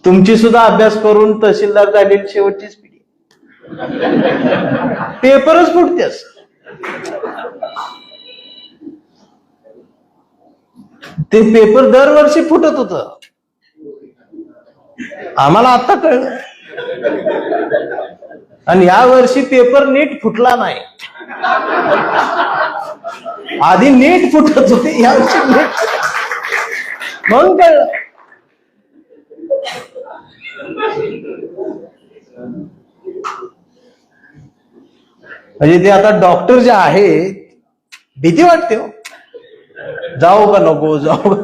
तुमची सुद्धा अभ्यास करून तहसीलदार झालेली शेवटचीच पिढी. पेपरच फुटतेस. ते पेपर दरवर्षी फुटत होत, आम्हाला आता कळलं. आणि या वर्षी पेपर नीट फुटला नाही. आधी नीट फुटत होते, या वर्षी नीट म्हणून कळलं. म्हणजे ते आता डॉक्टर जे आहेत, भीती वाटते हो, जाऊ का नको जाऊ.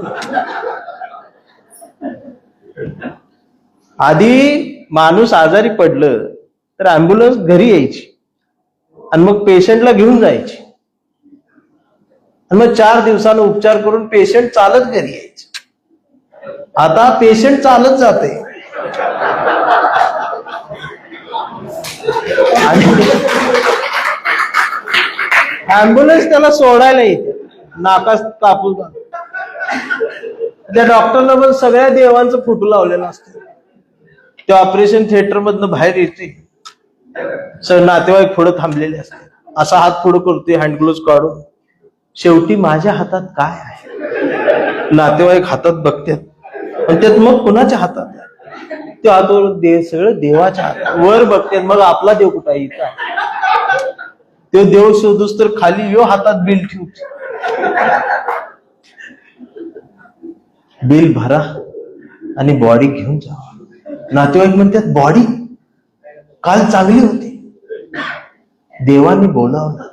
आधी माणूस आजारी पडलं तर अँब्युलन्स घरी यायची आणि मग पेशंटला घेऊन जायची आणि मग 4 दिवसानं उपचार करून पेशंट चालत घरी यायचे. आता पेशंट चालत जाते अँब्युलन्स त्याला सोडायला येते, नाकास कापूस घालून. त्या डॉक्टरला पण सगळ्या देवांचं फोटो लावलेला असतो. ते ऑपरेशन थिएटर मधनं बाहेर येते, सर नातेवाईक पुढे थांबलेले असते. असा हात पुढे करतोय हँडग्लोव्ह काढून. शेवटी माझ्या हातात काय आहे, नातेवाईक हातात बघतात, पण त्यात मग कुणाच्या हातात आहे? ते हातावर सगळं देवाच्या हातात वर बघतात. मग आपला देव कुठं आहे? तो देव शोधूस तर खाली यो हातात बिल ठेवतो. बिल भरा आणि बॉडी घेऊन जा. नातेवाईक म्हणतात बॉडी काल चांगली होती, देवाने बोलावलं,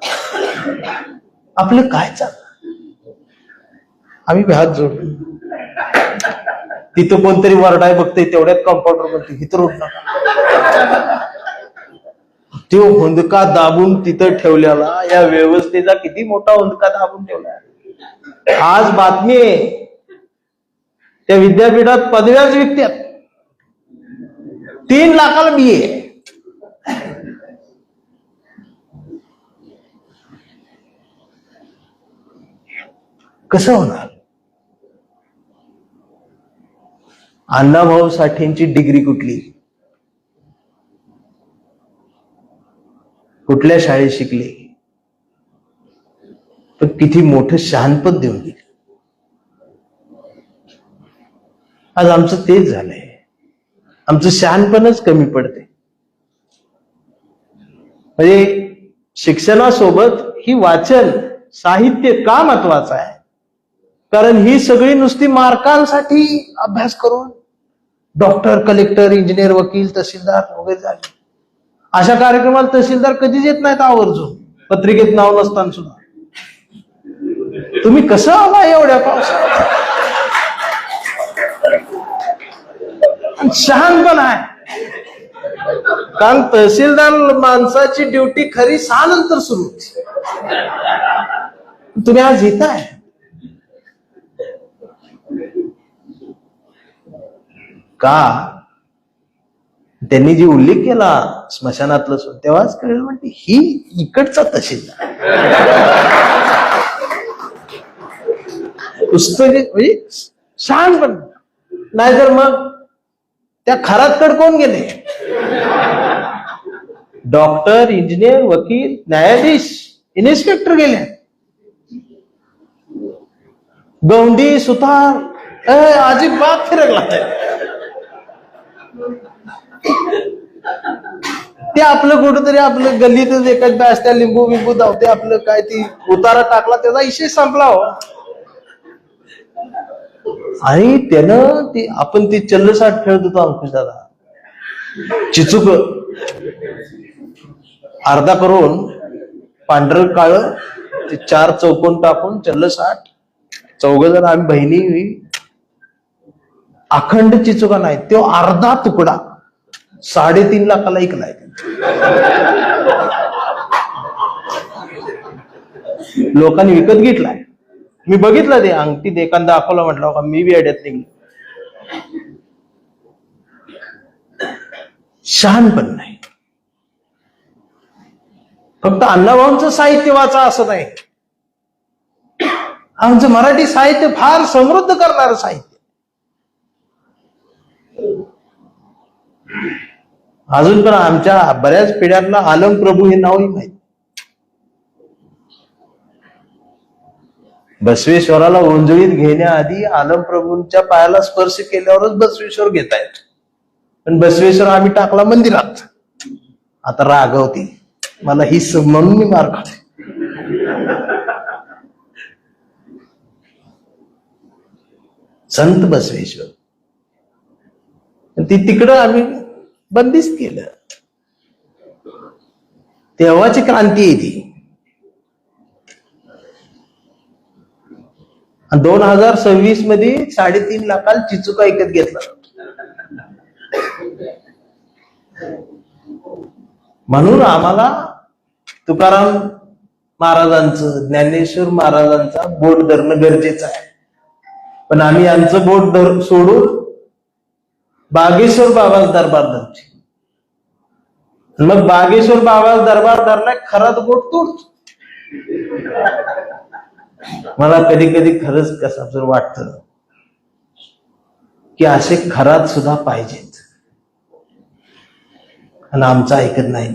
आपलं काय चाललं? आम्ही हात जोडलो. तिथं कोणतरी वरडाय बघतंय, तेवढ्यात कंपाऊंडर म्हणते इथं रोड नका. तो हुंदका दाबून तिथं ठेवलेला, या व्यवस्थेचा किती मोठा हुंदका दाबून ठेवला. आज बातमी आहे, त्या विद्यापीठात पदव्याच विकत्यात. 3 लाखाला BA. कसं होणार? अण्णाभाऊ साठेंची डिग्री कुठली, कुठल्या शाळेत शिकले, पण किती मोठं शहाणपण देऊन गेले. आज आमचं तेच झालंय, आमचं शहाणपणच कमी पडते. म्हणजे शिक्षणासोबत ही वाचन साहित्य का महत्वाचं आहे? कारण ही सगळी नुसती मार्कांसाठी अभ्यास करून डॉक्टर, कलेक्टर, इंजिनियर, वकील, तहसीलदार वगैरे झाले. अशा कार्यक्रमाला तहसीलदार कधीच येत नाहीत आवर्जून, पत्रिकेत नाव नसताना सुद्धा. तुम्ही कसं आला एवढ्या पावसात? शहाणपण आहे. कारण तहसीलदार माणसाची ड्युटी खरी 6 नंतर सुरू होती. तुम्ही आज येताय का? त्यांनी जी उल्लेख केला स्मशानातलं, तेव्हाच कळलं म्हणते ही इकडचा तहसीलदार. पुस्तके म्हणजे शहाणपण. नाहीतर मग त्या खरातकड कोण गेले? डॉक्टर, इंजिनियर, वकील, न्यायाधीश, इन्स्पेक्टर गेले. गौंडी, सुतार अजिबात फिरकला. ते आपलं कुठंतरी आपलं गल्लीतच एकाच असत्या लिंबू बिंबू धावते आपलं काय ती उतारा टाकला त्याचा विषय संपला हो. आणि त्यानं ती आपण ती चल्लसाट खेळत होतो अंकुश दादा चिचुक अर्धा करून पांढरं काळ ते 4 चौकोन टाकून चल्लसाट 4 जण आम्ही बहिणी अखंड चिचुका नाही तो अर्धा तुकडा 3.5 लाखाला ऐकलाय लोकांनी विकत घेतलाय. मी बघितलं ते अंगठीत एखादा दाखवला म्हटलं का मी बी अड्यात निघलो. शहाणपण नाही. फक्त अण्णाभाऊंचं साहित्य वाचा असं नाही. आमचं मराठी साहित्य फार समृद्ध करणारं साहित्य. अजून पण आमच्या बऱ्याच पिढ्यांना आलम प्रभू हे नावही माहित. बसवेश्वराला ओंजळीत घेण्याआधी आलम प्रभूंच्या पायाला स्पर्श केल्यावरच बसवेश्वर घेतायत. पण बसवेश्वर आम्ही टाकला मंदिरात. आता रागवती मला ही म्हणून मी मार खाते. संत बसवेश्वर ती तिकडं आम्ही बंदिस्त केलं. तेव्हाची क्रांती आहे ती. 2026 मध्ये 3.5 लाखाला चिचुका ऐकत घेतला. म्हणून आम्हाला तुकाराम महाराजांचं ज्ञानेश्वर महाराजांचा बोट धरणं गरजेचं आहे. पण आम्ही यांचं बोट सोडून बागेश्वर बाबाच दरबार धरते. मग बागेश्वर बाबाच दरबार धरलाय खराच बोट तोडतो. मला कधी कधी खरंच कसं वाटतं की असे खरात सुद्धा पाहिजेत. आणि आमचं ऐकत नाही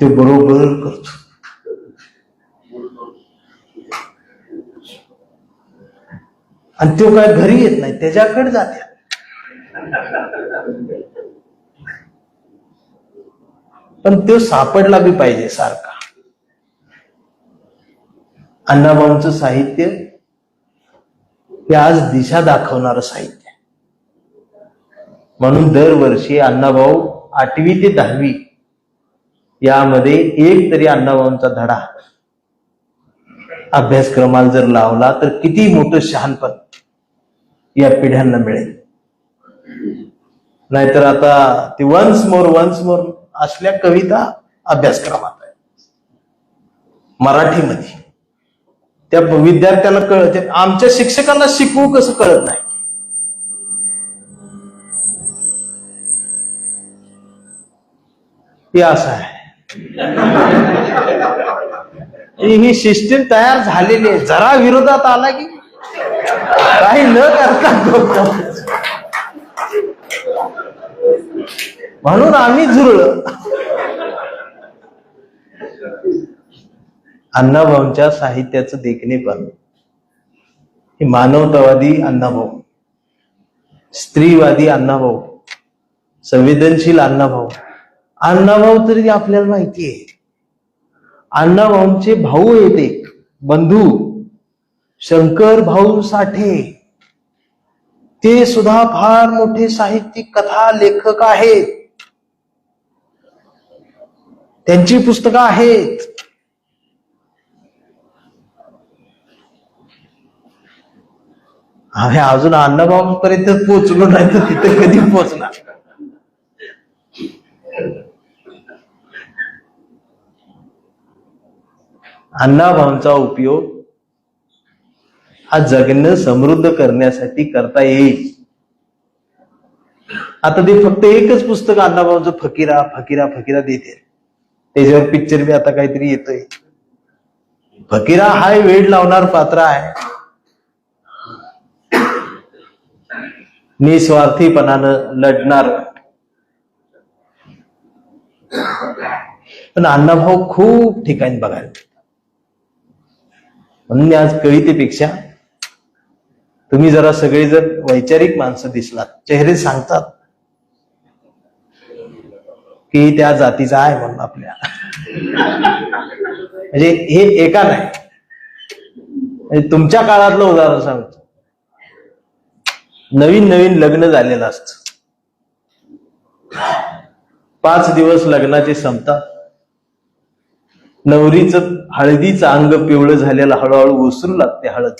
ते बरोबर करतो. आणि तो काय घरी येत नाही त्याच्याकडे जाते. पण तो सापडला बी पाहिजे सारखा. अण्णाभाऊंचं साहित्य हे आज दिशा दाखवणारं साहित्य. म्हणून दरवर्षी अण्णाभाऊ 8वी ते 10वी यामध्ये एक तरी अण्णाभाऊंचा धडा अभ्यासक्रमाला जर लावला तर किती मोठं शहाणपण या पिढ्यांना मिळेल. नाहीतर आता ती वन्स मोर असल्या कविता अभ्यासक्रमात आहे मराठीमध्ये. त्या विद्यार्थ्याला कळत. आमच्या शिक्षकांना शिकवू कसं कळत नाही. हे असं आहे. ही सिस्टीम तयार झालेली आहे. जरा विरोधात आला की काही न करता म्हणून आम्ही झुरळ. अण्णाभाऊंच्या साहित्याचं देखणेपण हे मानवतावादी अण्णाभाऊ, स्त्रीवादी अण्णाभाऊ, संवेदनशील अण्णाभाऊ. अण्णाभाऊ तरी आपल्याला माहिती आहे. अण्णाभाऊंचे भाऊ आहेत एक बंधू शंकर भाऊ साठे. ते सुद्धा फार मोठे साहित्यिक कथा लेखक आहेत. त्यांची पुस्तकं आहेत. हे अजून अण्णाभाऊ पर्यंत पोहोचलो नाही तर तिथे कधी पोहोचणार. अण्णाभाऊंचा उपयोग हा जगणं समृद्ध करण्यासाठी करता येईल. आता ते फक्त एकच पुस्तक अण्णाभाऊंचं फकीरा फकीरा फकीरा देते. त्याच्यावर पिक्चर बी आता काहीतरी येतोय. फकीरा हा वेळ लावणार पात्र आहे. निस्वार्थीपणानं लढणार. पण अण्णाभाऊ खूप ठिकाणी बघायला. म्हणून आज कवितेपेक्षा तुम्ही जरा सगळे जर वैचारिक माणसं दिसलात, चेहरे सांगतात की त्या जातीचा आहे म्हणून आपल्या. म्हणजे हे एका नाही, म्हणजे तुमच्या काळातलं उदाहरण सांगतो. नवीन नवीन लग्न झालेलं असतं, 5 दिवस लग्नाचे संपतात, नवरीचं हळदीचं अंग पिवळं झालेलं हळूहळू ओसरू लागते हळद,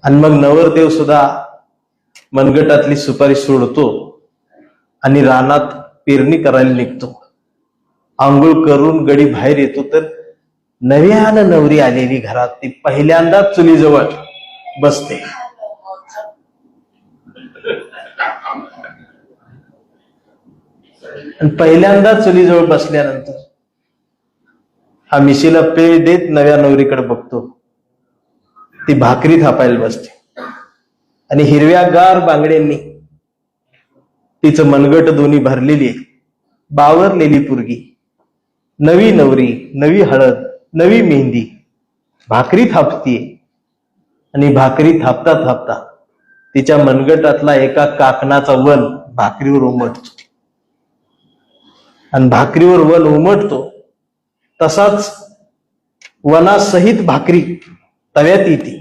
आणि मग नवरदेव सुद्धा मनगटातली सुपारी सोडतो आणि रानात पेरणी करायला निघतो. आंघोळ करून गडी बाहेर येतो तर नव्यानं नवरी आलेली घरात ती पहिल्यांदा चुलीजवळ बसते. आणि पहिल्यांदा चुलीजवळ बसल्यानंतर हा मिशीला पेळ देत नव्या नवरीकडे बघतो. ती भाकरी थापायला बसते आणि हिरव्यागार बांगड्यांनी तिचं मनगट दोन्ही भरलेली आहे, बावरलेली पोरगी, नवी नवरी, नवी हळद, नवी मेहंदी, भाकरी थापतीये. आणि भाकरी थापता थापता तिच्या मनगटातला एका काकणाचा वन भाकरीवर उमटतो, आणि भाकरीवर वन उमटतो तसाच वनासहित भाकरी तव्यात येते.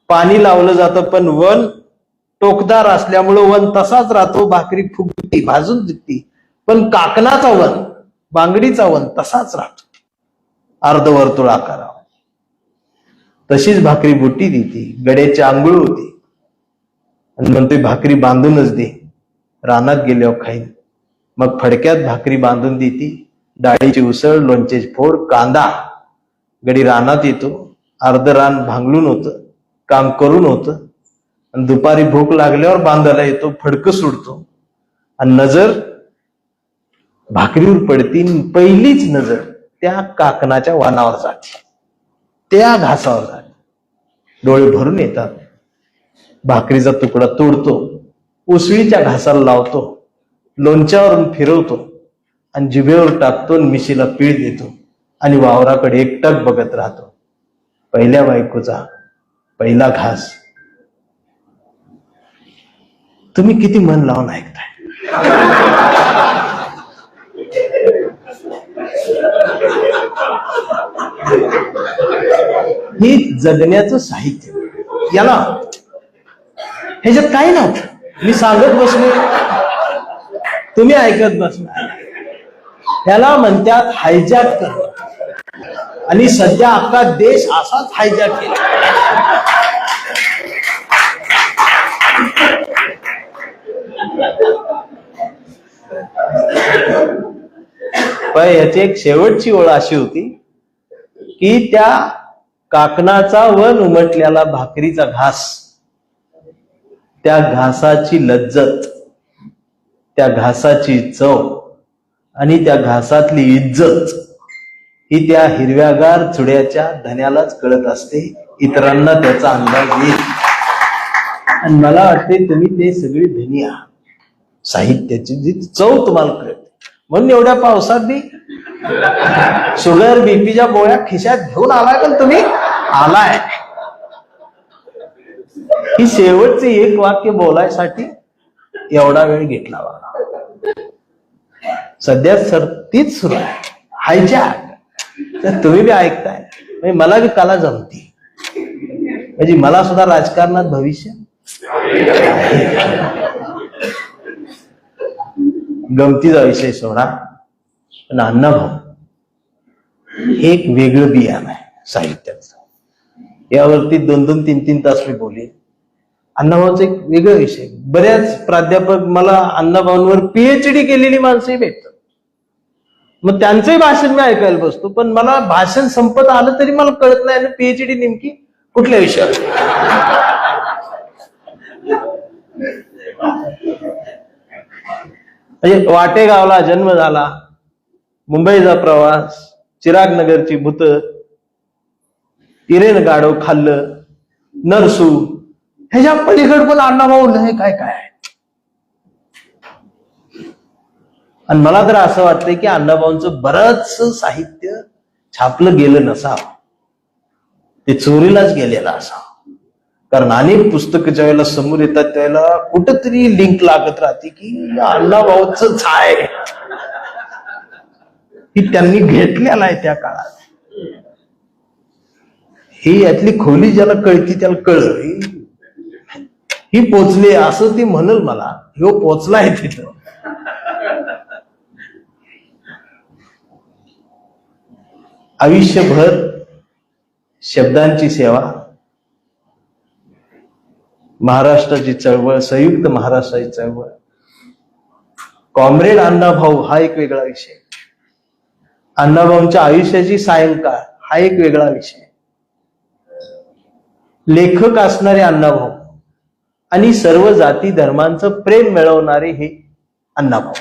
पाणी लावलं जातं पण वन टोकदार असल्यामुळं वन तसाच राहतो, भाकरी फुगती भाजून दिसती, पण काकणाचा वन, बांगडीचा वन तसाच राहतो अर्धवर्तुळ आकारावर. तशीच भाकरी बुट्टी देते, गड्याची आंघोळ होती आणि म्हणतोय भाकरी बांधूनच दे, रानात गेल्यावर खाईन. मग फडक्यात भाकरी बांधून देते, डाळीची उसळ, लोणचेची फोड, कांदा. गडी रानात येतो, अर्ध रान भांगलून होतं, काम करून होतं, आणि दुपारी भूक लागल्यावर बांधायला येतो, फडकं सुटतो आणि नजर भाकरीवर पडती. पहिलीच नजर त्या काकणाच्या वानावर जाते, त्या घासावर जाते. डोळे भरून येतात. भाकरीचा तुकडा तोडतो, उसळीच्या घासाला लावतो, लोणच्यावरून फिरवतो आणि जिभेवर टाकतो आणि मिशीला पीळ देतो आणि वावराकडे एकटक बघत राहतो. पहिल्या बायकोचा पहिला घास. तुम्ही किती मन लावून ऐकताय? हे जगण्याचं साहित्य. याला ह्याच्यात काही नव्हतं, मी सांगत बसलो, तुम्ही ऐकत बसला. त्याला म्हणतात हायजॅक करणं, आणि सध्या अख्खा देश असाच हायजॅक केला. पण याची एक शेवटची ओळ अशी होती की त्या काकणाचा वन उमटलेला भाकरीचा घास, त्या घासाची लज्जत, त्या घासाची चव आणि त्या घासातली इज्जत ही त्या हिरव्यागार चुड्याच्या धन्यालाच कळत असते, इतरांना त्याचा अंदाज येईल. आणि मला वाटते तुम्ही ते सगळी धनी आहात, साहित्याची जी चव तुम्हाला कळते. म्हणून एवढ्या पावसात बी शुगर बीपीच्या गोळ्या खिशात घेऊन आलाय, पण तुम्ही आलाय. ही शेवटचे एक वाक्य बोलायसाठी एवढा वेळ घेतला बघा. सध्या सर तीच सुरू आहे, हायजॅक. तर तुम्ही बी ऐकताय, म्हणजे मला बी कला जमती, म्हणजे मला सुद्धा राजकारणात भविष्य. गमतीचा विषय सोडा, पण अण्णाभाऊ हे एक वेगळं बियाण आहे साहित्याचं. यावरती 2-2, 3-3 तास मी बोलेन. अण्णाभाऊचा एक वेगळा विषय. बऱ्याच प्राध्यापक मला अण्णाभाऊंवर पीएचडी केलेली माणसंही भेटतात, मग त्यांचंही भाषण मी ऐकायला बसतो, पण मला भाषण संपत आलं तरी मला कळत नाही ना पीएचडी नेमकी कुठल्या विषयावर. म्हणजे वाटेगावला जन्म झाला, मुंबईचा प्रवास, चिराग नगरची भूत, इरेन गाडव खाल्लं, नरसू, ह्याच्या पलीकड पण अण्णाभाऊ हे काय काय आहे. आणि मला तर असं वाटतंय की अण्णाभाऊंचं बरंच साहित्य छापलं गेलं नसावं, ते चोरीलाच गेलेलं असावं. कारण अनेक पुस्तकं ज्या वेळेला समोर येतात त्यावेळेला कुठंतरी लिंक लागत राहते की अण्णाभाऊच आहे, ही त्यांनी घेतलेला आहे त्या काळात. ही यातली खोली ज्याला कळती त्याला कळलं, ही पोचली असं ती म्हणल मला, ह्यो पोचलाय तिथं. आयुष्यभर शब्दांची सेवा, महाराष्ट्राची चळवळ, संयुक्त महाराष्ट्राची चळवळ, कॉम्रेड अण्णाभाऊ हा एक वेगळा विषय, अण्णाभाऊंच्या आयुष्याची सायंकाळ हा एक वेगळा विषय, लेखक असणारे अण्णाभाऊ आणि सर्व जाती धर्मांचं प्रेम मिळवणारे हे अण्णाभाऊ.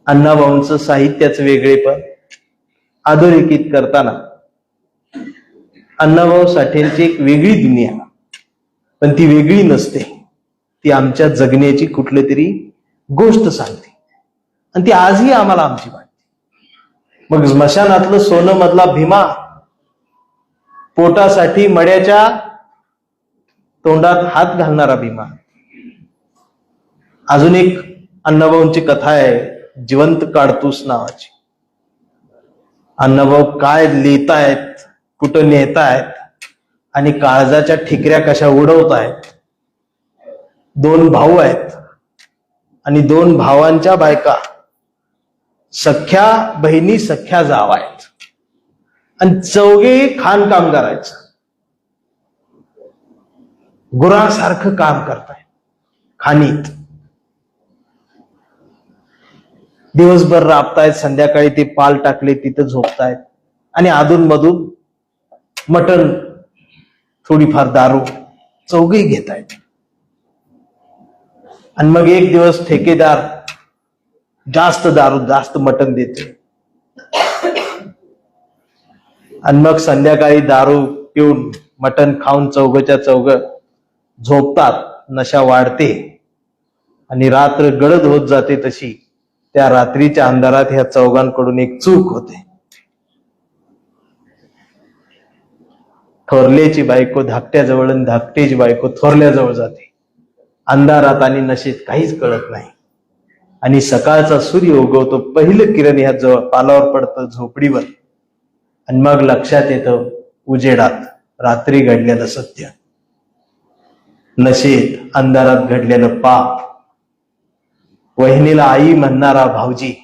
अण्णाभाऊंचं साहित्याचं वेगळेपण अधोरेखित करताना अण्णाभाऊ साठेंची एक वेगळी दुनिया, पण ती वेगळी नसते, ती आमच्या जगण्याची कुठली तरी गोष्ट सांगते आणि ती आजही आम्हाला आमची वाटते. मग स्मशानातलं सोनं मधला भीमा, पोटासाठी मड्याच्या तोंडात हात घालणारा भीमा. अजून एक अण्णाभाऊंची कथा आहे जिवंत काडतूस नावाची. अण्णाभाऊ काय लिहितायत, कुठं नेतायत आणि काळजाच्या ठिकऱ्या कशा उडवतायत. 2 भाऊ आहेत आणि 2 भावांच्या बायका सख्या बहिणी, सख्या जावा आहेत आणि चौघे खाणकाम करायचं, गुरासारखं काम करतायत खाणीत. दिवसभर राबतायत, संध्याकाळी ते पाल टाकले तिथं झोपतायत आणि अधून मधून मटण, थोडीफार दारू चौघही घेतायत. आणि मग एक दिवस ठेकेदार जास्त दारू, जास्त मटण देते आणि मग संध्याकाळी दारू पिऊन मटण खाऊन चौघच्या चौघ झोपतात. नशा वाढते आणि रात्र गडद होत जाते. तशी त्या रात्रीच्या अंधारात ह्या चौघांकडून एक चूक होते. थोरल्याची बायको धाकट्याजवळ आणि धाकट्याची बायको थोरल्याजवळ जाते. अंधारात आणि नशेत काहीच कळत नाही आणि सकाळचा सूर्य उगवतो, पहिलं किरण ह्या पालावर पडतं झोपडीवर आणि मग लक्षात येतं उजेडात रात्री घडलेलं सत्य, नशेत अंधारात घडलेलं पाप. वहिनीला आई म्हणणारा भाऊजी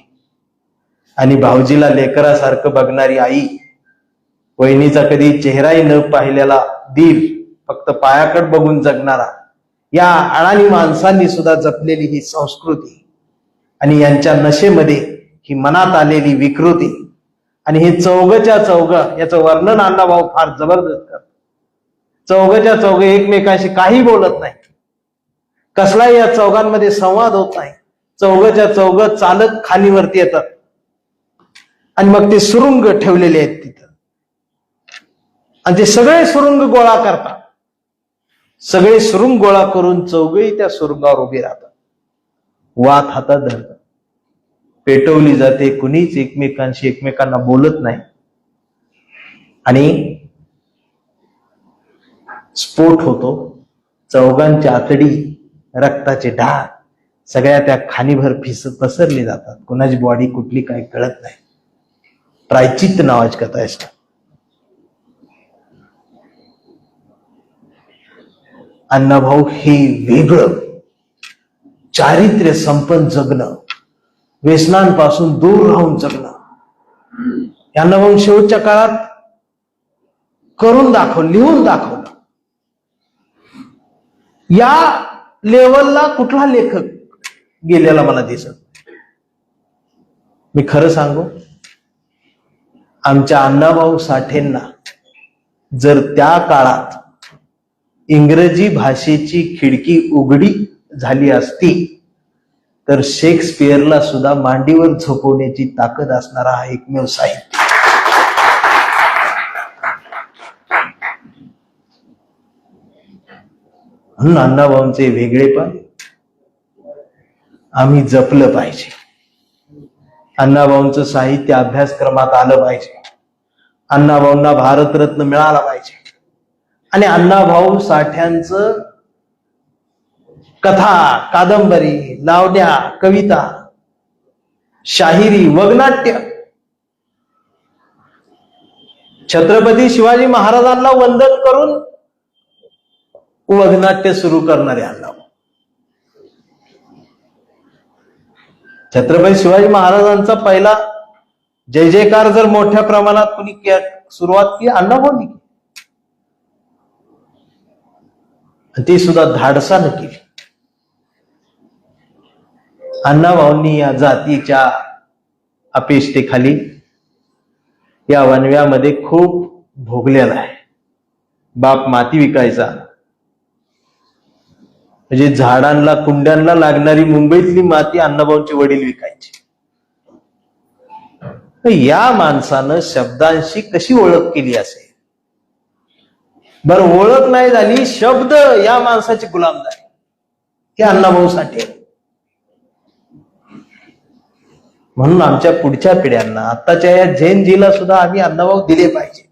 आणि भाऊजीला लेकरासारखं बघणारी आई, वहिनीचा कधी चेहराही न पाहिलेला दीर, फक्त पायाकडे बघून जगणारा, या अडाणी माणसांनी सुद्धा जपलेली ही संस्कृती आणि यांच्या नशेमध्ये ही मनात आलेली विकृती आणि हे चौघच्या चौघ, याचं वर्णन अण्णाभाऊ फार जबरदस्त करतात. चौघच्या चौघ एकमेकांशी काही बोलत नाही, कसलाही या चौघांमध्ये संवाद होत नाही. चौघच्या चौघ चालत खालीवरती येतात आणि मग ते सुरुंग ठेवलेले आहेत तिथं आणि ते सगळे सुरुंग गोळा करतात. सगळे सुरुंग गोळा करून चौघही त्या सुरुंगावर उभे राहतात. वात हातात धरतात, पेटवली जाते. कुणीच एकमेकांना बोलत नाही आणि स्फोट होतो. चौघांची आतडी, रक्ताचे ढाग सगळ्या त्या खाणीभर पसरले जातात. कुणाची बॉडी कुठली काय कळत नाही. प्रायचित्त नावाची कथा आहे. अण्णाभाऊ हे वेगळं चारित्र्य संपन्न जगणं, व्यसनांपासून दूर राहून जगणं, अण्णाभाऊ शेवटच्या काळात करून दाखवलं, लिहून दाखवलं. या लेवलला कुठला लेखक गेलेला मला दिसत. मी खरं सांगू, आमच्या अण्णाभाऊ साठेंना जर त्या काळात इंग्रजी भाषेची खिडकी उघडी झाली असती तर शेक्सपियरला सुद्धा मांडीवर झोपवण्याची ताकद असणारा हा एकमेव साहित्य. म्हणून अण्णाभाऊंचे वेगळेपण आम्ही जपलं पाहिजे. अण्णाभाऊंचं साहित्य अभ्यासक्रमात आलं पाहिजे. अण्णाभाऊंना भारतरत्न मिळाला पाहिजे. आणि अण्णाभाऊ साठ्यांचं कथा, कादंबरी, लावण्या, कविता, शाहिरी, वगनाट्य, छत्रपती शिवाजी महाराजांना वंदन करून वगनाट्य सुरू करणारे अण्णाभाऊ. छत्रपती शिवाजी महाराजांचा पहिला जय जयकार जर मोठ्या प्रमाणात कुणी सुरुवात केली, अण्णाभाऊंनी केली. ती सुद्धा धाडसानं केली. अण्णाभाऊंनी या जातीच्या अपेष्टेखाली या वनव्यामध्ये खूप भोगलेला आहे. बाप माती विकायचा, म्हणजे झाडांना कुंड्यांना लागणारी मुंबईतली माती अण्णाभाऊंचे वडील विकायचे. या माणसानं शब्दांशी कशी ओळख केली असेल? बरं, ओळख नाही झाली, शब्द या माणसाचे गुलाम झाले. हे अण्णाभाऊ साठे. म्हणून आमच्या पुढच्या पिढ्यांना, आत्ताच्या या झेनजीला सुद्धा आम्ही अण्णाभाऊ दिले पाहिजे.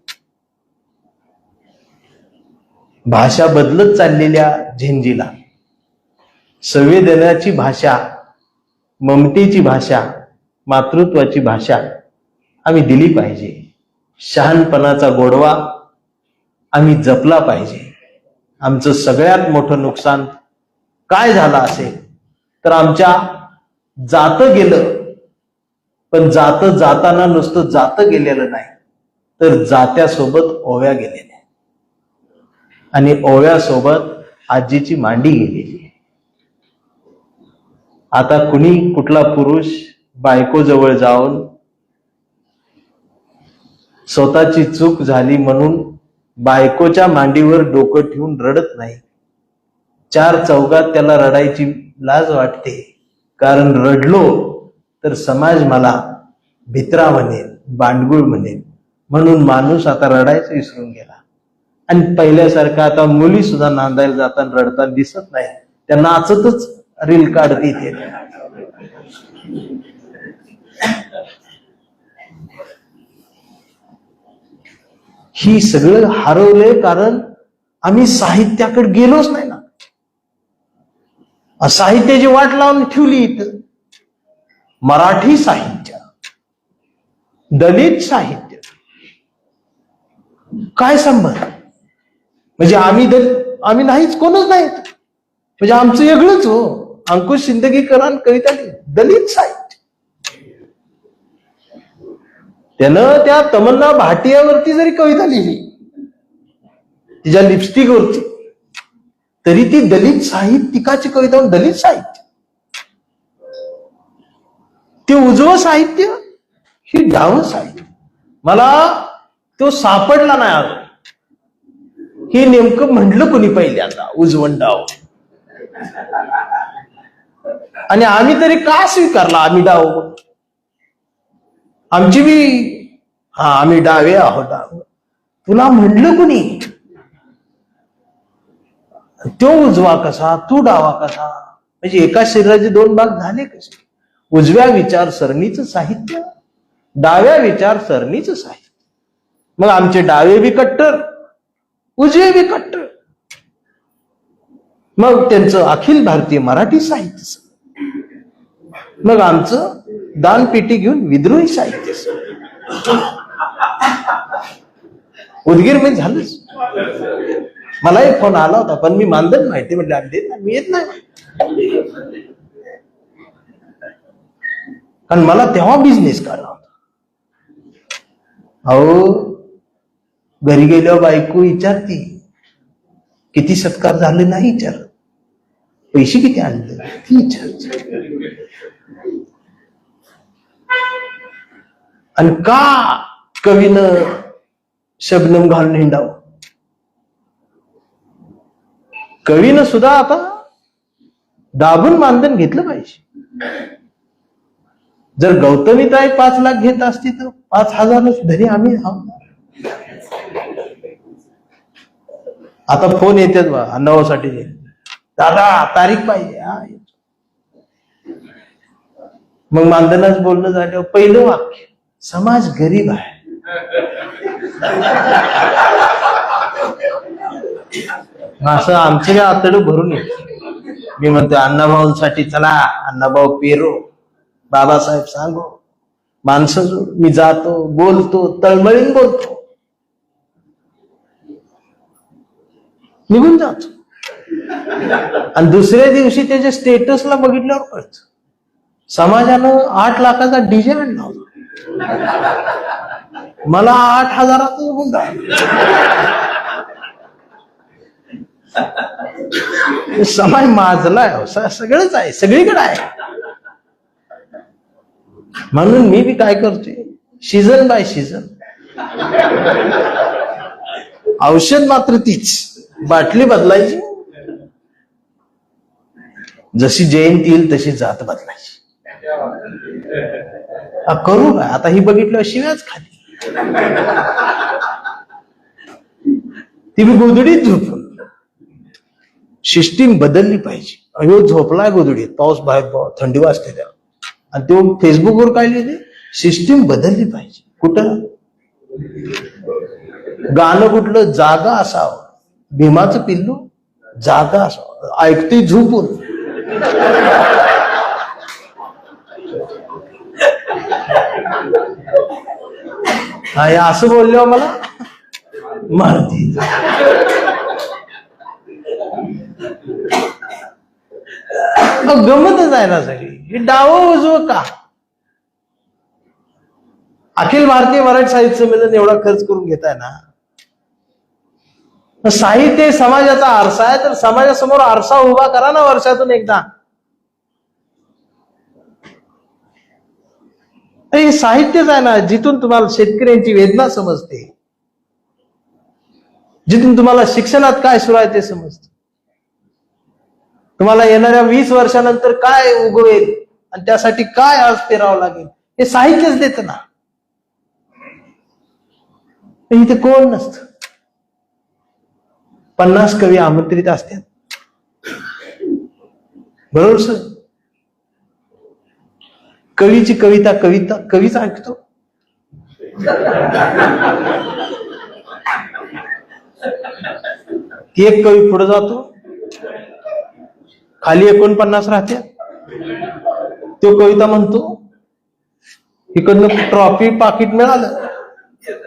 भाषा बदलत चाललेल्या झेनजीला संवेदनाची भाषा, ममतेची भाषा, मातृत्वाची भाषा आम्ही दिली पाहिजे. शहाणपणाचा गोडवा आम्ही जपला पाहिजे. आमचं सगळ्यात मोठं नुकसान काय झालं असेल तर आमच्या जातं गेलं, पण जातं जाताना नुसतं जातं गेलेलं नाही, तर जात्यासोबत ओव्या गेलेल्या, आणि ओव्यासोबत आजीची मांडी गेलेली. आता कुणी कुठला पुरुष बायको जवळ जाऊन स्वतःची चूक झाली म्हणून बायकोच्या मांडीवर डोकं ठेवून रडत नाही. चार चौघात त्याला रडायची लाज वाटते, कारण रडलो तर समाज मला भित्रा म्हणेल, बांडगुळ म्हणेल. म्हणून माणूस आता रडायचं विसरून गेला. आणि पहिल्यासारखं आता मुली सुद्धा नांदायला जाताना रडताना दिसत नाही, त्या नाचतच रील काढते ते. ही सगळं हरवलंय कारण आम्ही साहित्याकडे गेलोच नाही ना. साहित्याची वाट लावून ठेवली इथं. मराठी साहित्य, दलित साहित्य, काय संबंध? म्हणजे आम्ही नाहीच, कोणच नाही, म्हणजे आमचं वेगळंच हो. अंकुश सिंदगीकरण कविता दलित साहित्य. त्यानं त्या तमन्ना भाटियावरती जरी कविता लिहिली, तिच्या लिपस्टिकवरती, तरी ती दलित साहित्यिकाची कविता, दलित साहित्य. ते उजवं साहित्य, ही डावं साहित्य. मला तो सापडला नाही अजून. हे नेमकं म्हटलं कोणी पहिल्यांदा, उजवण डाव. आणि आम्ही तरी का स्वीकारला आम्ही डाव? आमची बी आम्ही डावे आहोत. डाव तुला म्हणलं कोणी? तो उजवा कसा, तू डावा कसा? म्हणजे एका शरीराचे दोन भाग झाले कसे? उजव्या विचारसरणीचं साहित्य, डाव्या विचारसरणीचं साहित्य. मग आमचे डावे बी कट्टर, उजवे बी कट्टर. मग त्यांचं अखिल भारतीय मराठी साहित्य, मग आमचं दानपेटी घेऊन विद्रोही साहित्य. उदगीर मध्ये झालंच. मला एक फोन आला होता, पण मी मानधन माहिती म्हटलं मी येत नाही, कारण मला तेव्हा बिझनेस काढला होता. अहो, घरी गेल्यावर बायको विचारती किती सत्कार झाले, नाही विचार. पैसे किती आणले ती विचारते. आणि का कवीनं शबनम घालून हिंडावं? कवीनं सुद्धा आता दाबून मानधन घेतलं पाहिजे. जर गौतमीताई 5 लाख घेत असती तर 5,000 धरी आम्ही आहोत. आता फोन येतात बा अण्णाभाऊसाठी, दादा तारीख पाहिजे. मग मानधनाच बोलणं झाल्यावर पहिलं वाक्य, समाज गरीब आहे. असं आमचं काय आतडं भरून येत. मी म्हणतो अण्णाभाऊंसाठी चला, अण्णाभाऊ पेरो, बाबासाहेब सांगो, माणसं जोड. मी जातो, बोलतो, तळमळीन बोलतो, निघून जातो. आणि दुसऱ्या दिवशी त्याच्या स्टेटसला बघितल्यावर कळत समाजानं 8 लाखाचा डीजे आणला होता, मला 8,000च हुंडा. समाज माजलाय, सगळंच आहे, सगळीकडे आहे. म्हणून मी बी काय करतोय, सीझन बाय सीझन. औषध मात्र तीच, बाटली बदलायची, जशी जयंती येईल तशी जात बदलायची. करू काय आता, ही बघितलं शिव्याच खाली. ती मी गोधडीत झोपून, सिस्टीम बदलली पाहिजे. अयो झोपलाय गोधडीत, पाऊस बाहेर, थंडी वाजते त्याला, आणि तो फेसबुकवर काय लिहिले, सिस्टीम बदलली पाहिजे. कुठं गाणं कुठलं, जागा असावं, भीमाचं पिल्लू जागा असावं, ऐकते झोपून. असं बोलल्यावर मला मारती. गमतच आहे ना सगळी, ही डावं उजवं का. अखिल भारतीय मराठी साहित्य संमेलन एवढा खर्च करून घेताय ना, साहित्य समाजाचा आरसा आहे, तर समाजासमोर आरसा उभा करा ना वर्षातून एकदा. हे साहित्यच आहे ना, जिथून तुम्हाला शेतकऱ्यांची वेदना समजते, जिथून तुम्हाला शिक्षणात काय सुरू आहे ते समजते, तुम्हाला येणाऱ्या 20 वर्षानंतर काय उगवेल आणि त्यासाठी काय आज पेरावं लागेल, हे साहित्यच देत ना. इथे कोण नसत. 50 कवी आमंत्रित असतात, बरोबर सर. कवीची कविता कवीच ऐकतो. एक कवी पुढे जातो, खाली 49 राहते, तो कविता म्हणतो, इकडनं ट्रॉफी पाकिट मिळालं,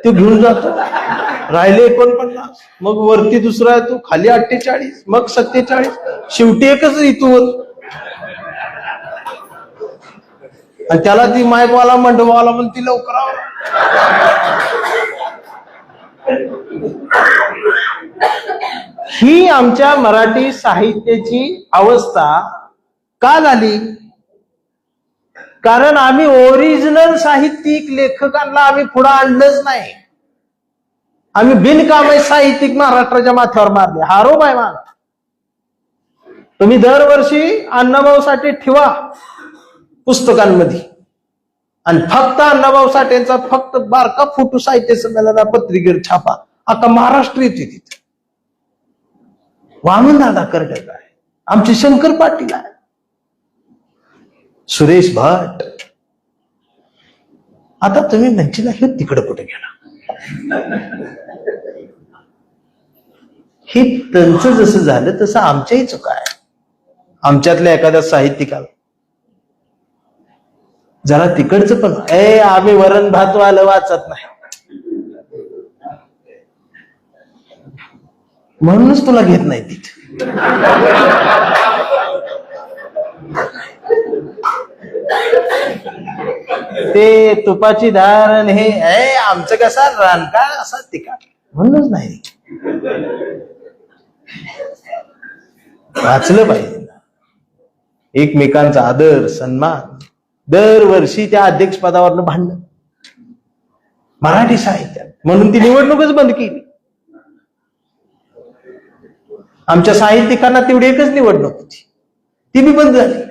तो घेऊन जातो, राहिले 49, मग वरती दुसरा येतो, खाली 48, मग 47, शेवटी एकच इथून. आणि त्याला ती मायकवाला मंडपवाला म्हणती लवकर आव. ही आमच्या मराठी साहित्याची अवस्था का झाली? कारण आम्ही ओरिजिनल साहित्यिक लेखकांना आम्ही पुढे आणलंच नाही. आम्ही बिनकामी साहित्यिक महाराष्ट्राच्या माथ्यावर मारले. हारो बाय मान. तुम्ही दरवर्षी अण्णाभाऊ साठे ठेवा पुस्तकांमध्ये, आणि फक्त अण्णाभाऊ साठेंचा फक्त बारका फोटो साहित्य संमेलना पत्रिकेवर छापा, आता महाराष्ट्र येते तिथे. वामनदादा कर्डक आहे, आमचे शंकर पाटील आहे, सुरेश भट. आता तुम्ही म्हणशील हे तिकडे कुठे गेला. हे त्यांचं जसं झालं तसं आमच्याही चुका आहे. आमच्यातल्या एखाद्या साहित्यिकाला जरा तिकडचं पण, आम्ही वरण भात वालं वाचत नाही म्हणूनच तुला घेत नाही तिथे. ते तुपाची धार आणि हे आमचं कसा रानकाळ असा तिकाळ म्हणूनच नाही. वाचलं पाहिजे. एकमेकांचा आदर सन्मान. दरवर्षी त्या अध्यक्षपदावरनं भांडण मराठी साहित्यात, म्हणून ती निवडणूकच बंद केली. आमच्या साहित्यिकांना तेवढी एकच निवडणूक होती, ती बी बंद झाली.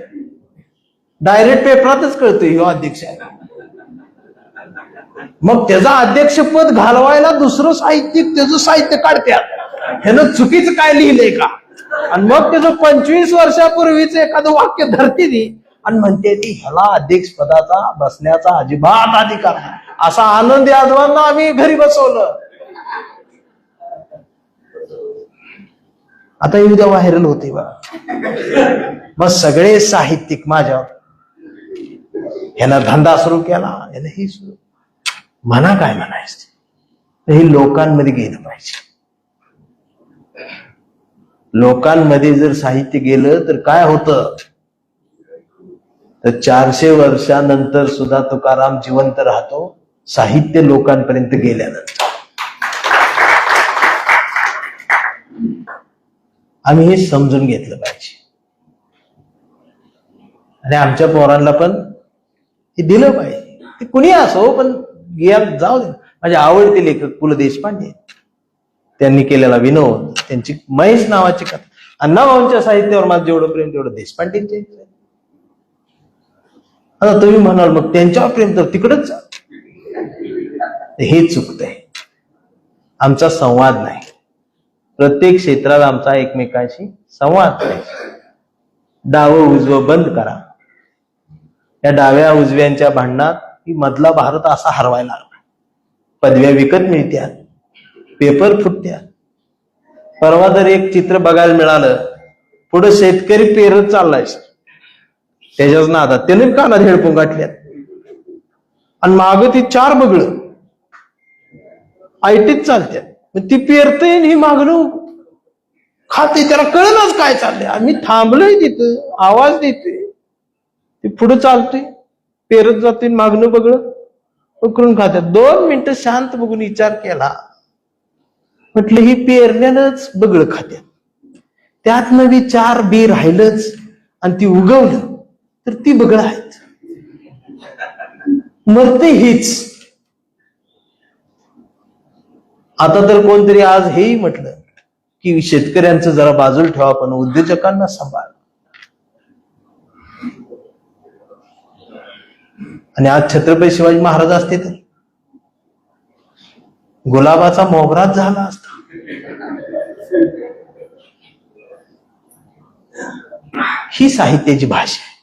डायरेक्ट पेपरातच कळतोय ह्यो अध्यक्ष आहे. मग त्याचं अध्यक्षपद घालवायला दुसरं साहित्यिक त्याचं साहित्य काढत्यात, ह्यानं चुकीचं काय लिहिलंय का, आणि मग त्याचं 25 वर्षापूर्वीच एखादं वाक्य धरती ती आणि म्हणते ती ह्याला अध्यक्ष पदाचा बसण्याचा अजिबात अधिकार नाही. असा आनंद यादवांना आम्ही घरी बसवलं. आता ही उद्या व्हायरल होते बा. मग सगळे साहित्यिक माझ्यावर, ह्यानं धंदा सुरू केला, यानं ही सुरू, म्हणा काय म्हणायचं, हे लोकांमध्ये गेलं पाहिजे. लोकांमध्ये जर साहित्य गेलं तर काय होतं, तर 400 वर्षानंतर सुद्धा तुकाराम जिवंत राहतो, साहित्य लोकांपर्यंत गेल्यानंतर. आम्ही हे समजून घेतलं पाहिजे आणि आमच्या पोरांना पण हे दिलं पाहिजे. ते कुणी असो, पण जाऊ दे. माझे आवडते लेखक पु ल देशपांडे, त्यांनी केलेला विनोद, त्यांची महेश नावाची कथा, अण्णाभाऊंच्या साहित्यावर माझं जेवढं प्रेम तेवढं देशपांडेंचे. आता तुम्ही म्हणाल मग त्यांच्यावर प्रेम तर तिकडच जा, हे चुकतंय. आमचा संवाद नाही, प्रत्येक क्षेत्रात आमचा एकमेकांशी संवाद नाही. डावं उजवं बंद करा. या डाव्या उजव्यांच्या भांडणात ही मधला भारत असा हरवायला लागला. पदव्या विकत मिळत्या, पेपर फुटत्या. परवा तर एक चित्र बघायला मिळालं, पुढे शेतकरी पेरत चाललाय, त्याच्याच नादात त्याने कानात हेडफोन गाठल्यात आणि माग ती 4 बगळं आयटीत चालत्यात. ती पेरते ही मागणं खाते, त्याला कळलंच काय चाललंय. आम्ही थांबलोय तिथं, आवाज देतोय, ती पुढे चालतोय, पेरत जातोय, मागणं बगळं पकडून खात्यात. 2 मिनिटं शांत बघून विचार केला, म्हटलं ही पेरण्यानंच बगळं खात्यात, त्यात नवी 4 बी राहिलंच आणि ती उगवलं तर ती बगळं आहेत, मरते हीच. आता तर कोणतरी आज हेही म्हटलं की शेतकऱ्यांचं जरा बाजूला ठेवा, पण उद्योजकांना सांभाळ. आणि आज छत्रपती शिवाजी महाराज असते तर गुलाबाचा मोगराच झाला असता. ही साहित्याची भाषा आहे.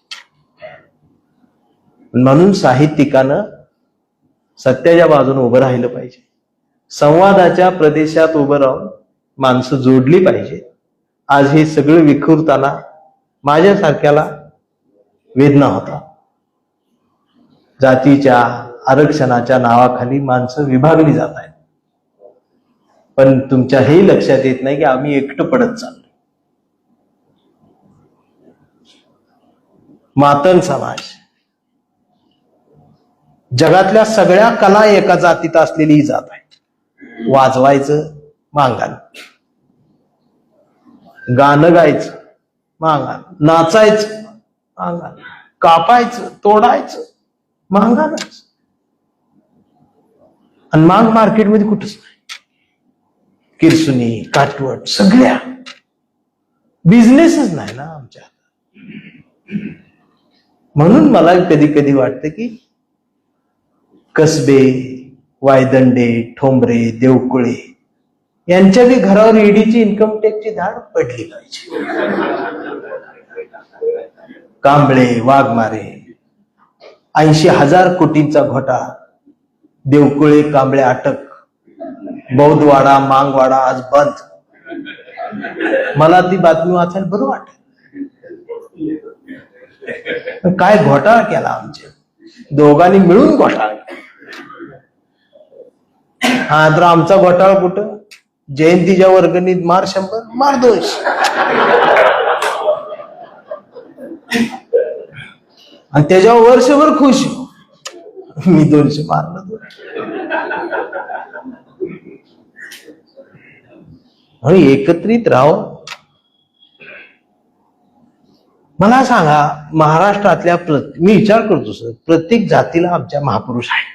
म्हणून साहित्यिकानं सत्याच्या बाजूने उभं राहिलं पाहिजे. संवादाच्या प्रदेशात उभं राहून माणसं जोडली पाहिजे. आज हे सगळं विखुरताना माझ्यासारख्याला वेदना होता. जातीच्या आरक्षणाच्या नावाखाली माणसं विभागली जात आहेत, पण तुमच्या हे लक्षात येत नाही की आम्ही एकटं पडत चाललो. मातंग समाज, जगातल्या सगळ्या कला एका जातीत असलेली ही जात आहे. वाजवायचं मांगान, गाणं गायचं मांगान, नाचायचं मांगान, कापायचं तोडायचं मांगानच. आणि मांग मार्केटमध्ये कुठंच नाही. किरसुनी, काटवट, सगळ्या बिझनेसच नाही ना आमच्या. म्हणून मला कधी कधी वाटतं की कसबे, वायदंडे, ठोंबरे, देवकुळे यांच्या बी घरावर ईडीची इन्कम टॅक्सची धाड पडली पाहिजे. कांबळे, वाघमारे, 80,000 कोटींचा घोटाळा, देवकुळे, कांबळे अटक, बौद्धवाडा, मांगवाडा आज बंद. मला ती बातमी वाचायला बरं वाटत. काय घोटाळा केला आमच्या दोघांनी मिळून घोटाळा. हा तर आमचा घोटाळा कुठं? जयंतीच्या वर्गणीत मार 100, मार 200. आणि त्याच्यावर वर्षभर खुश, मी 200 मारलं. आणि एकत्रित राहो. मला सांगा, महाराष्ट्रातल्या मी विचार करतो सर, प्रत्येक जातीला आमच्या महापुरुष आहे.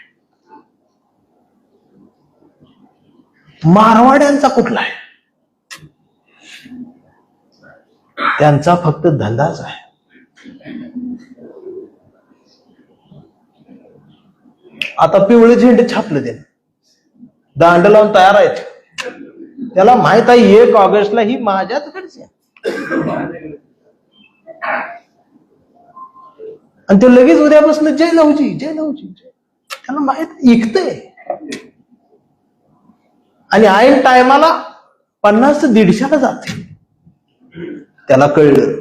मारवाड्यांचा कुठला आहे? त्यांचा फक्त धंदाच आहे. आता पिवळे झेंडे छापले त्याने, दांड लावून तयार आहेत. त्याला माहित आहे 1 ऑगस्टला ही माझ्याकडची आहे. आणि ते लगेच उद्यापासून जय लवजी जय लवजी. त्याला माहित ऐकतंय. आणि ऐन टायमाला 50 ते 150 जाते. त्याला कळलं.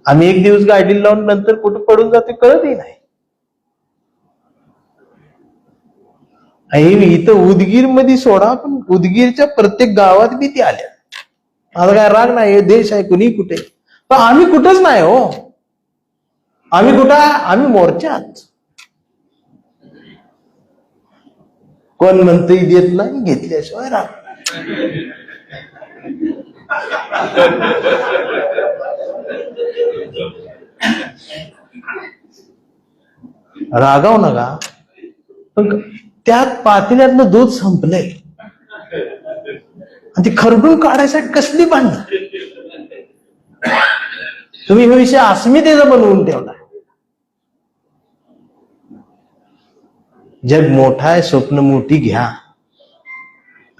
आम्ही एक दिवस गाडी लावून नंतर कुठं पडून जाते कळतही नाही. आणि इथं उदगीर मध्ये सोडा, पण उदगीरच्या प्रत्येक गावात बी ती आल्या. माझा काय राग नाही, हे देश आहे कुणी कुठे, पण आम्ही कुठंच नाही हो. आम्ही कुठं, आम्ही मोर्चात. कोण म्हणतंय देत नाही, घेतल्याशिवाय राग. रागाव नका, पण त्यात पातेल्यातलं दूध संपलंय आणि ती खरडून काढायसाठी कसली भांडण. तुम्ही हा विषय अस्मितेचा बनवून ठेवला. जग मोठा आहे, स्वप्न मोठी घ्या,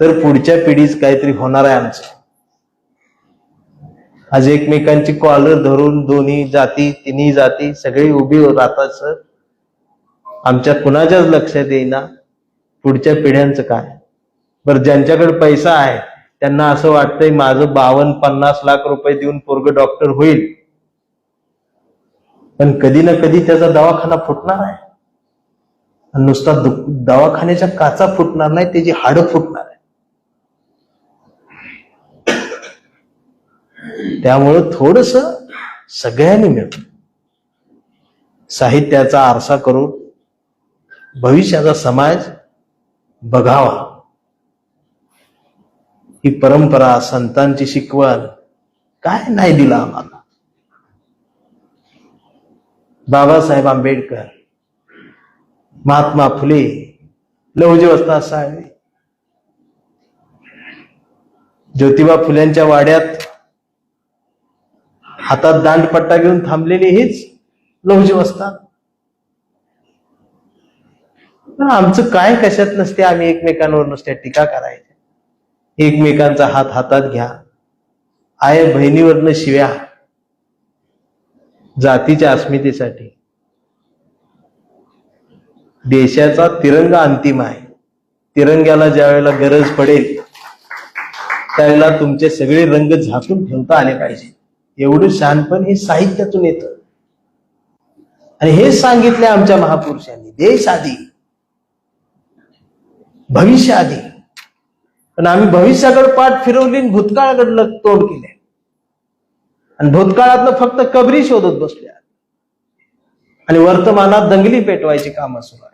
तर पुढच्या पिढीच काहीतरी होणार आहे आमचं. आज एकमेकांची कॉलर धरून दोन्ही जाती तिन्ही जाती सगळी उभी राहतात सर. आमच्या कुणाच्याच लक्षात येईना पुढच्या पिढ्यांचं काय. बरं, ज्यांच्याकडे पैसा आहे त्यांना असं वाटतंय माझं 52-50 लाख रुपये देऊन पोरग डॉक्टर होईल, पण कधी ना कधी त्याचा दवाखाना फुटणार आहे. आणि नुसता दवाखान्याच्या काचा फुटणार नाही, त्याची हाडं फुटणार आहे. त्यामुळं थोडस सगळ्यांनी मिळून साहित्याचा आरसा करून भविष्याचा समाज बघावा. ही परंपरा, संतांची शिकवण काय नाही दिला आम्हाला. बाबासाहेब आंबेडकर, महात्मा फुले, लहुजी वस्ताद साळवे, ज्योतिबा फुल्यांच्या वाड्यात हातात दांडपट्टा घेऊन थांबलेली हीच लहुजी वस्ताद. पण आमचं काय कशात नसते, आम्ही एकमेकांवर नुसत्या टीका करायच्या. एकमेकांचा हात हातात घ्या, आय बहिणीवरनं शिव्या, जातीच्या अस्मितेसाठी. देशाचा तिरंगा अंतिम आहे. तिरंग्याला ज्या वेळेला गरज पडेल त्यावेळेला तुमचे सगळे रंग झाकून ठेवता आले पाहिजे. एवढं शहाणपण हे साहित्यातून येतं. आणि हेच सांगितले आमच्या महापुरुषांनी, देश आधी भविष्य आधी. पण आम्ही भविष्याकडे पाठ फिरवली आणि भूतकाळाकडलं तोंड केले, आणि भूतकाळातलं फक्त कबरी शोधत बसल्या, आणि वर्तमानात दंगली पेटवायची कामं सुरू आहे.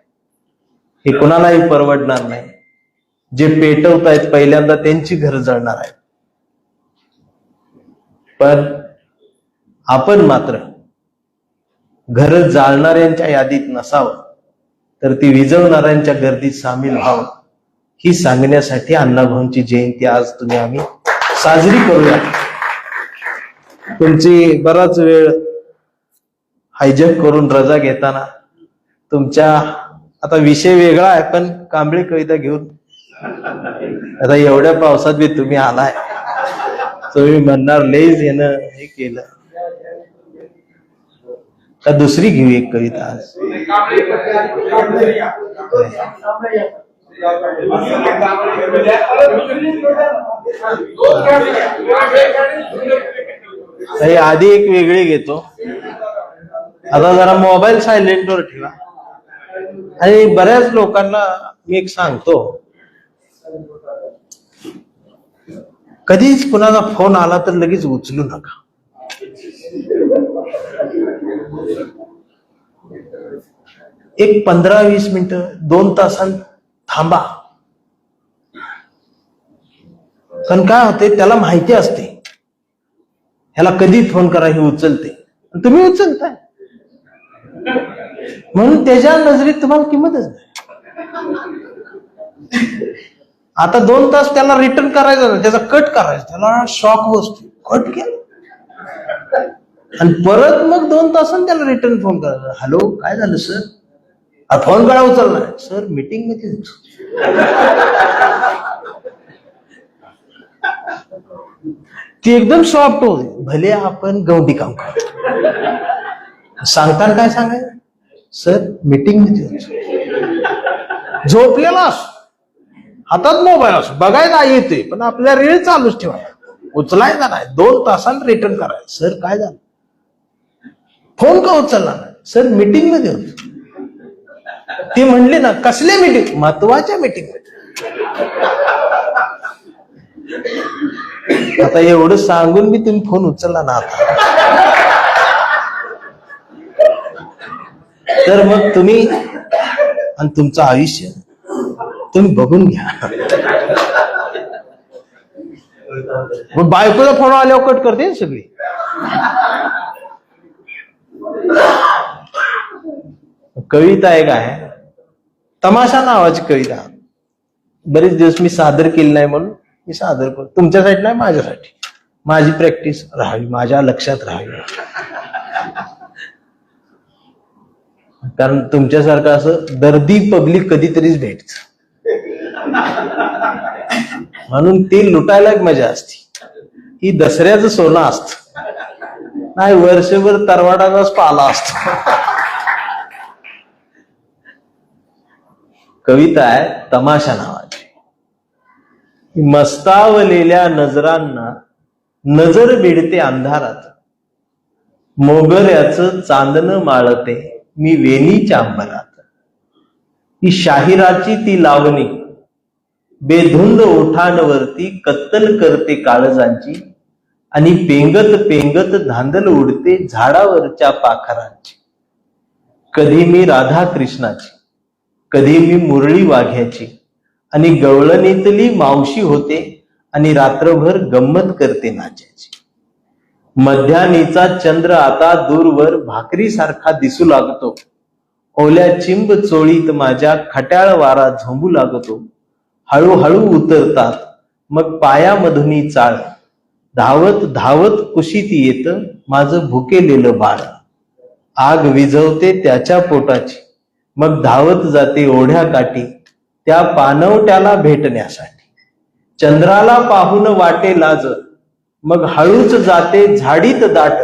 हे कोणालाही परवडणार नाही. जे पेटवतायत पहिल्यांदा त्यांची घर जळणार आहे. पण आपण मात्र घर जाळणाऱ्यांच्या यादीत नसावं, तर ती विझवणाऱ्यांच्या गर्दीत सामील व्हावं, ही सांगण्यासाठी अण्णाभाऊंची जयंती आज आम्ही साजरी करूया. तुमची बराच वेळ हायजॅक करून रजा घेताना तुमच्या, आता विषय वेगळा आहे पण कांबळी कविता घेऊन आता एवढ्या पावसात बी तुम्ही आलाय, तुम्ही म्हणणार लईच येणं हे केलं का. दुसरी घेऊ एक कविता आज. आधी एक वेगळी घेतो. आता जरा मोबाईल सायलेंटवर ठेवा. आणि बऱ्याच लोकांना मी एक सांगतो, कधीच कुणाचा फोन आला तर लगेच उचलू नका. एक 15-20 मिनिटं 2 तासांत थांबा. कारण काय होते, त्याला माहिती असते ह्याला कधी फोन करा हे उचलते, तुम्ही उचलताय म्हणून त्याच्या नजरेत तुम्हाला किंमतच नाही. आता 2 तास त्याला रिटर्न करायचं ना, त्याचा कट करायचा, त्याला शॉक बसतो, कट केला आणि परत मग 2 तासांनी त्याला रिटर्न फोन करायचा. हॅलो, काय झालं सर? फोन करा, उचलला सर, मीटिंग मध्ये. ती एकदम सॉफ्ट होते. भले आपण गवंडी काम करतो, सांगताना काय सांगायचं, सर मीटिंग मध्ये होतो. झोपलेला असो, हातात मोबाईल असो, बघायला येते पण आपल्या रीळ चालूच ठेवायला. उचलायचा नाही, 2 तासांनी रिटर्न करायचं. सर काय झालं? फोन का उचलला नाही? सर मीटिंग मध्ये होतो. ती म्हणली ना, कसल्या मीटिंग? महत्वाच्या मीटिंग मध्ये. आता एवढं सांगून मी तुम्ही फोन उचलला ना आता, तर मग तुम्ही आणि तुमचं आयुष्य तुम्ही बघून घ्या. मग बायकोला फोन आल्यावर कट करते सगळी. कविता एक आहे, तमाशा नावाची कविता. बरेच दिवस मी सादर केली नाही म्हणून मी सादर करतो. तुमच्यासाठी नाही, माझ्यासाठी. माझी प्रॅक्टिस राहावी, माझ्या लक्षात राहावी. कारण तुमच्यासारखं असं दर्दी पब्लिक कधीतरीच भेटत, म्हणून ती लुटायला एक मजा असते. ही दसऱ्याचं सोनं असत, नाही वर्षभर तरवाडाचाच पाला असतो. कविता आहे तमाशा नावाची. मस्तावलेल्या नजरांना नजर भिडते अंधारात, मोगऱ्याचं चांदणं माळते मी वेणीच्या अंबरात. ही शाहिराची ती लावणी बेधुंद ओठांवरती कत्तल करते काळजांची, आणि पेंगत पेंगत धांदल उडते झाडावरच्या पाखरांची. कधी मी राधा कृष्णाची, कधी मी मुरळी वाघ्याची, आणि गवळणीतली मावशी होते, आणि रात्रभर गंमत करते नाच्याची. मध्यानीचा चंद्र आता दूरवर भाकरीसारखा दिसू लागतो, ओल्या चिंब चोळीत माझ्या खट्याळ वारा झोंबू लागतो. हळूहळू उतरतात मग पायामधुनी चाळ, धावत धावत कुशीत येत माझं भुकेलेलं बाळ. आग विझवते त्याच्या पोटाची, मग धावत जाते ओढ्या काठी त्या पानवट्याला भेटण्यासाठी. चंद्राला पाहून वाटे लाज, मग हळूच जाते झाडीत दाट.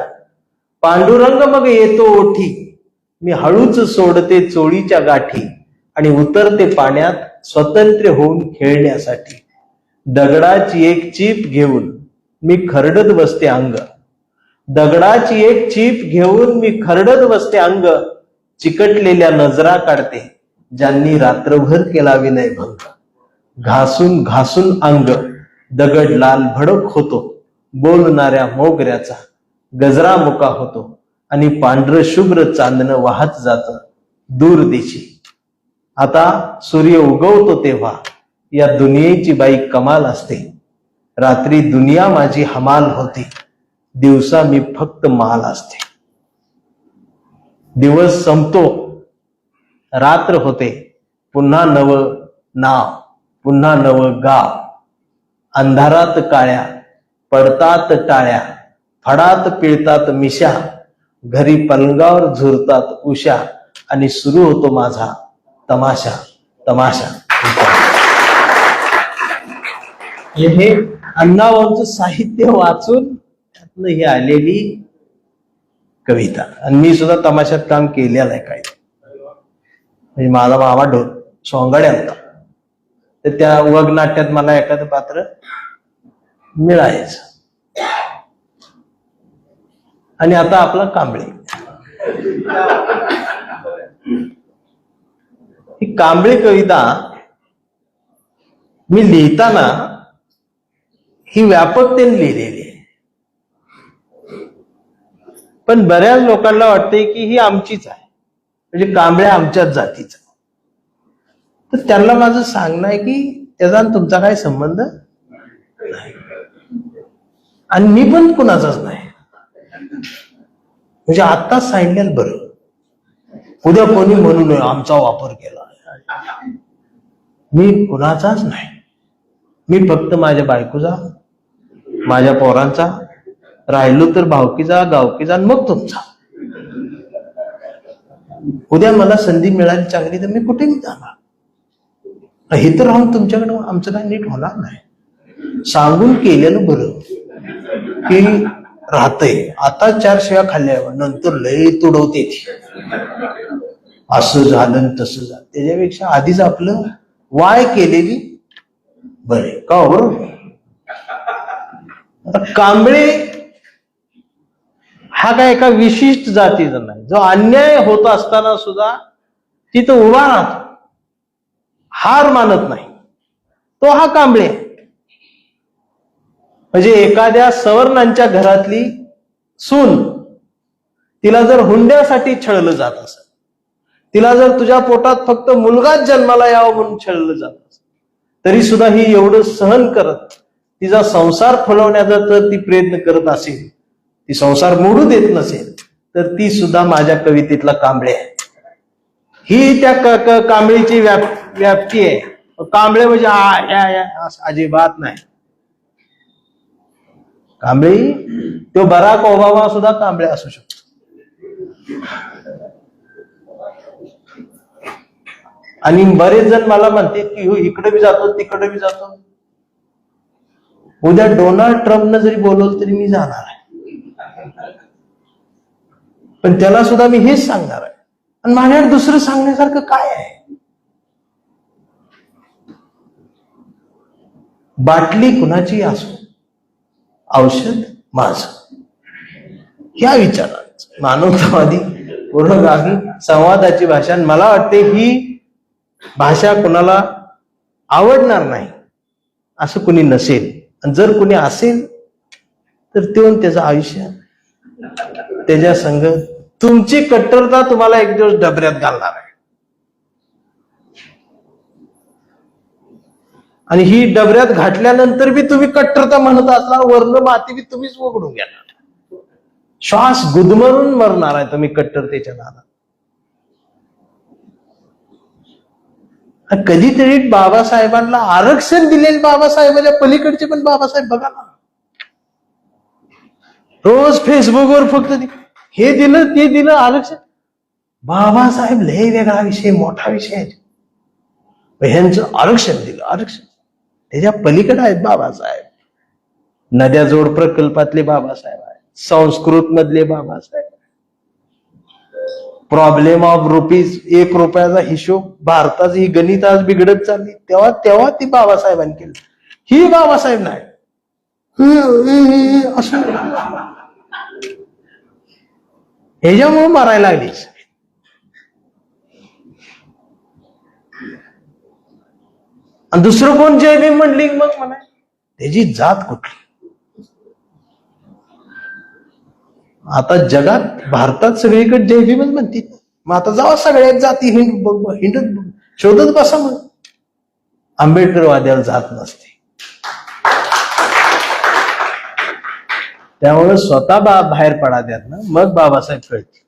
पांडुरंग मग येतो ओठी, मी हळूच सोडते चोळीच्या गाठी, आणि उतरते पाण्यात स्वतंत्र होऊन खेळण्यासाठी. दगडाची एक चीप घेऊन मी खरडत बसते अंग, दगडाची एक चीप घेऊन मी खरडत बसते अंग. चिकटलेल्या नजरा काढते ज्यांनी रात्रभर केला विनय भंग. घासून घासून अंग दगड लाल भडक होतो, बोलणाऱ्या मोगऱ्याचा गजरा मुका होतो, आणि पांढर शुभ्र चांदणं वाहत जात दूर दिशी. आता सूर्य उगवतो तेव्हा या दुनियेची बाई कमाल असते. रात्री दुनिया माझी हमाल होती, दिवसा मी फक्त माल असते. दिवस संपतो, रात्र होते, पुन्हा नव नाव, पुन्हा नव गाव. अंधारात काळ्या पडतात टाळ्या, फडात पिळतात मिशा, घरी पलंगावर झुरतात उशा, आणि सुरू होतो माझा तमाशा तमाशा. हे अण्णाभाऊंचं साहित्य वाचून त्यातनं ही आलेली कविता. आणि मी सुद्धा तमाशात काम केलेलं आहे काय. म्हणजे माझा मामा सोंगाडे होता, तर त्या वग नाट्यात मला एखादं पात्र मिळायचं. आणि आता आपला कांबळे. ही कांबळे कविता मी लिहिताना ही व्यापकतेने लिहिलेली आहे, पण बऱ्याच लोकांना वाटते की ही आमचीच आहे, म्हणजे कांबळ्या आमच्याच जातीचा. तर त्यांना माझं सांगणं आहे की त्याचा तुमचा काय संबंध नाही, आणि मी पण कुणाचाच नाही. म्हणजे आत्ताच सांगितलेलं बरं, उद्या कोणी म्हणू नये आमचा वापर केला. मी कुणाचाच नाही. मी फक्त माझ्या बायकोचा, माझ्या पोरांचा, राहिलो तर भावकीचा, गावकीचा, आणि मग तुमचा. उद्या मला संधी मिळाली चांगली तर मी कुठेही जाणार. हे तर राहून तुमच्याकडे आमचं काय नीट होणार नाही. सांगून केलेलं बरं की राहतंय. आता 4 शिव्या खाल्ल्या नंतर लय तुडवते ती, असं झालं तसं झालं. त्याच्यापेक्षा आधीच आपलं वाय केलेली बरे का बरोबर. आता कांबळे हा काय एका विशिष्ट जातीचा नाही, जो अन्याय होत असताना सुद्धा तिथं उभा राहतो, हार मानत नाही, तो हा कांबळे. म्हणजे एखाद्या सवर्णांच्या घरातली सून, तिला जर हुंड्यासाठी छळलं जात असेल, तिला जर तुझ्या पोटात फक्त मुलगाच जन्माला यावं म्हणून छळलं जात असेल, तरी सुद्धा ही एवढं सहन करत तिचा संसार फुलवण्याचा जर ती प्रयत्न करत असेल, ती संसार मोडू देत नसेल, तर ती सुद्धा माझ्या कवितेतला कांबळे आहे. ही त्या कांबळीची व्याप्ती आहे. कांबळे म्हणजे अजिबात नाही. कांबळी तो बराक ओबामा सुद्धा कांबळे असू शकतो. आणि बरेच जण मला म्हणते की हो इकडे बी जातो तिकडे बी जातो. उद्या डोनाल्ड ट्रम्पनं जरी बोलवलं तरी मी जाणार आहे, पण त्याला सुद्धा मी हेच सांगणार आहे. आणि माझ्याकडे दुसरं सांगण्यासारखं काय आहे? बाटली कुणाची असो, औषध माझं, या विचारात मानवतावादी पूर्णगामी संवादाची भाषा. आणि मला वाटते ही भाषा कुणाला आवडणार नाही असं कुणी नसेल. आणि जर कुणी असेल तर ते त्याचं आयुष्य त्याच्या संग तुमची कट्टरता तुम्हाला एक दिवस डबऱ्यात घालणार आहे. आणि ही डबऱ्यात घातल्यानंतर बी तुम्ही कट्टरता म्हणत असला, वर्ण माती बी तुम्हीच उघडून घेणार, श्वास गुदमरून मरणार आहे तुम्ही कट्टरतेच्या नादात. कधीतरी बाबासाहेबांना आरक्षण दिलेले बाबासाहेबांच्या पलीकडचे पण बाबासाहेब बघा ना. रोज फेसबुकवर फक्त हे दिलं ते दिलं आरक्षण. बाबासाहेब लय वेगळा विषय, मोठा विषय आहे. ह्यांचं आरक्षण दिलं, आरक्षण त्याच्या पलीकडे आहेत बाबासाहेब. नद्या जोड प्रकल्पातले बाबासाहेब आहेत, संस्कृत मधले बाबासाहेब, प्रॉब्लेम ऑफ रुपीज, 1 रुपयाचा हिशोब, भारताची ही गणित आज बिघडत चालली, तेव्हा ती बाबासाहेबांनी केली. ही बाबासाहेब नाही असं ह्याच्यामुळे मारायला लागली. आणि दुसरं कोण जय भीम म्हणली मग म्हणा त्याची जात कुठली? आता जगात, भारतात सगळीकडे जय भीमच म्हणते. मग आता जावा सगळ्यात जाती हिंडत शोधत बसा. मग आंबेडकरवाद्याला जात नसते. त्यामुळे स्वतः बाहेर पडा त्यातनं, मग बाबासाहेब कळते.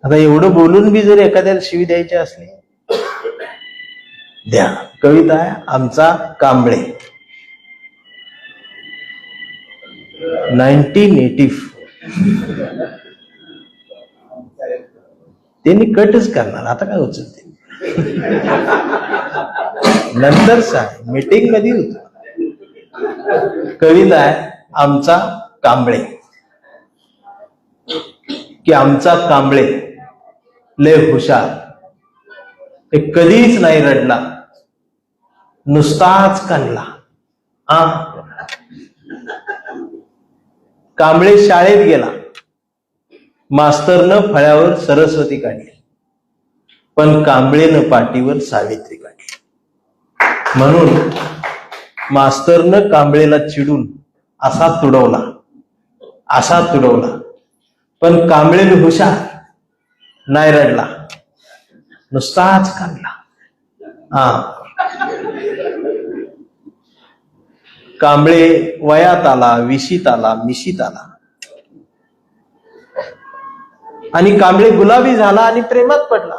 आता एवढं बोलून बी जर एखाद्याला शिवी द्यायची असली, द्या. कविता आहे आमचा कांबळे, 1984. त्यांनी कटच करणार, आता काय उचलते नंतर सांग, मीटिंग मध्ये होत. कविता आहे आमचा कांबळे, की आमचा कांबळे लय हुशार, ते कधीच नाही रडला, नुसताच कानला. कांबळे शाळेत गेला, मास्तरनं फळ्यावर सरस्वती काढली, पण कांबळेनं पाटीवर सावित्री काढली. म्हणून मास्तरनं कांबळेला चिडून असा तुडवला, असा तुडवला, पण कांबळेनं हुशार, नाही रडला, नुसताच काढला. कांबळे वयात आला, विशीत आला, मिशीत आला, आणि कांबळे गुलाबी झाला आणि प्रेमात पडला.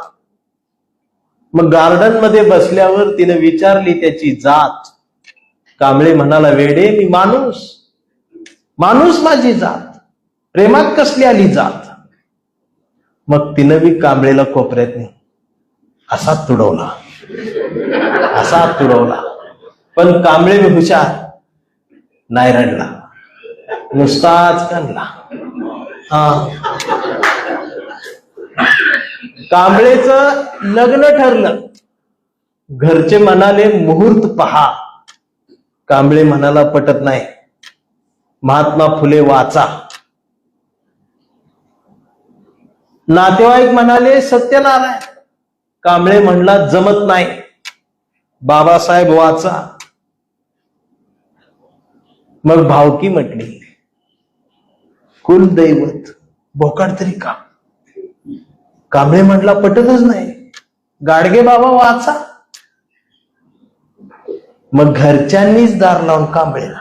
मग गार्डन मध्ये बसल्यावर तिने विचारली त्याची जात. कांबळे म्हणाला, वेडे मी माणूस, माणूस माझी जात, प्रेमात कसली आली जात. मग तिनं बी कांबळेला कोपऱ्यात नाही असा तुडवला, असा तुडवला, पण कांबळे बी हुशार, नाही रडला, नुसताच कानला. कांबळेचं लग्न ठरलं. घरचे म्हणाले मुहूर्त पहा. कांबळे म्हणाला पटत नाही, महात्मा फुले वाचा. नातेवाईक म्हणाले सत्यनारायण. कांबळे म्हणला जमत नाही, बाबासाहेब वाचा. मग भावकी म्हटली, कुलदैवत बोकाड तरी का. कांबळे म्हटला पटतच नाही, गाडगे बाबा वाचा. मग घरच्यांनीच दार लावून कांबळेला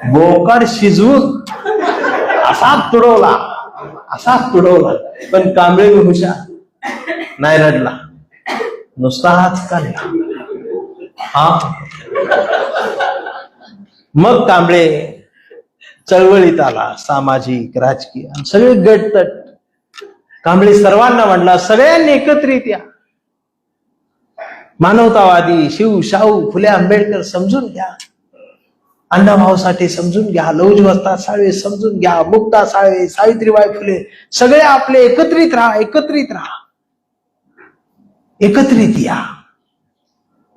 बोकाड शिजवून असाच तुडवला. पण कांबळे हुशार, नाही रडला, नुसता हाच काढला. हा. मग कांबळे चळवळीत आला, सामाजिक राजकीय सगळे गटतट. कांबळे सर्वांना म्हणला सगळ्यांनी एकत्रित या. मानवतावादी शिव शाहू फुले आंबेडकर समजून घ्या, अण्णाभाऊ साठे समजून घ्या, लहुजी साळवे समजून घ्या, मुक्ता साळवे, सावित्रीबाई फुले सगळे आपले एकत्रित राहा, एकत्रित या.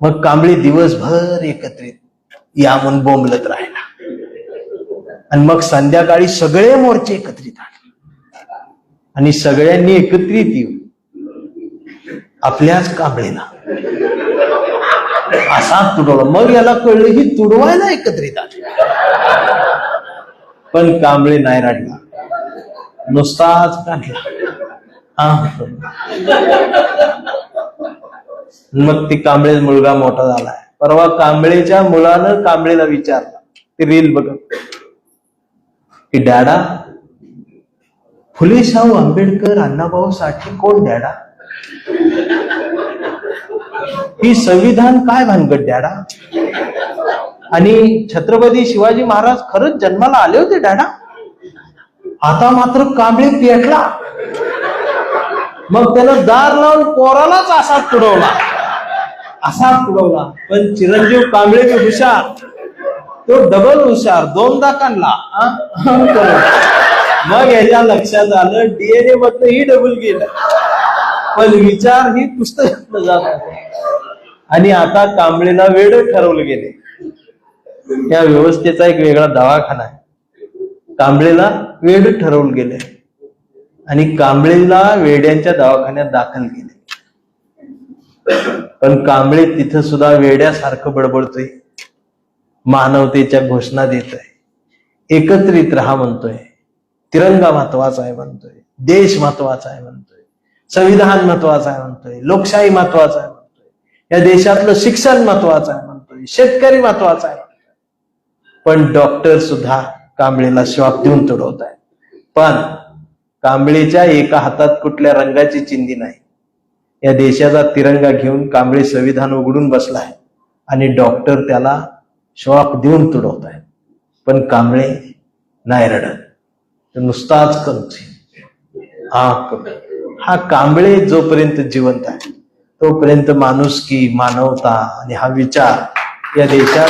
मग कांबळे दिवसभर एकत्रित या म्हणून बोंबलत राहिला. आणि मग संध्याकाळी सगळे मोर्चे एकत्रित आले आणि सगळ्यांनी एकत्रित येऊन आपल्याच कांबळेला असा तुडवला. मग याला कळलं ही तुडवायला एकत्रित आले. पण कांबळे नाही रडला, नुसताच काढला. मग ती कांबळे मुलगा मोठा झालाय. परवा कांबळेच्या मुलानं कांबळेला विचारलं, ते रील बघत, की डॅडा फुले शाहू आंबेडकर अण्णाभाऊ साठे कोण डॅडा. ही संविधान काय भानगड डॅडा. आणि छत्रपती शिवाजी महाराज खरंच जन्माला आले होते डॅडा. आता मात्र कांबळे पेटला. मग त्यानं दार लावून पोरालाच असाच तुडवला. पण चिरंजीव कांबळे बी हुशार, तो डबल हुशार, दोनदा काढला. मग याच्या लक्षात आलं डीएनए मधनं ही डबल गेलं, पण विचार ही पुस्तकातनं जात आहे. आणि आता कांबळेला वेड ठरवलं गेले. या व्यवस्थेचा एक वेगळा दवाखाना आहे. कांबळेला वेड ठरवलं गेले आणि कांबळेला वेड्यांच्या दवाखान्यात दाखल केले. पण कांबळे तिथं सुद्धा वेड्यासारखं बडबडतोय, मानवतेच्या घोषणा देतोय, एकत्रित राहा म्हणतोय, तिरंगा महत्वाचा आहे म्हणतोय, देश महत्वाचा आहे म्हणतोय, संविधान महत्वाचं आहे म्हणतोय, लोकशाही महत्वाचं आहे म्हणतोय, या देशातलं शिक्षण महत्वाचं आहे म्हणतोय, शेतकरी महत्वाचा आहे. पण डॉक्टर सुद्धा कांबळेला श्वाप देऊन तुडवत आहे. पण कांबळेच्या एका हातात कुठल्या रंगाची चिंधी नाही. या देशाचा तिरंगा घेऊन कांबळे संविधान उघडून बसलाय आणि डॉक्टर त्याला श्वाप देऊन तुडवत आहे. पण कांबळे नाही रडत, नुसताच कंची हा कांबळे जोपर्यंत जिवंत आहे तोपर्यंत माणुसकी, मानवता आणि हा विचार या देशात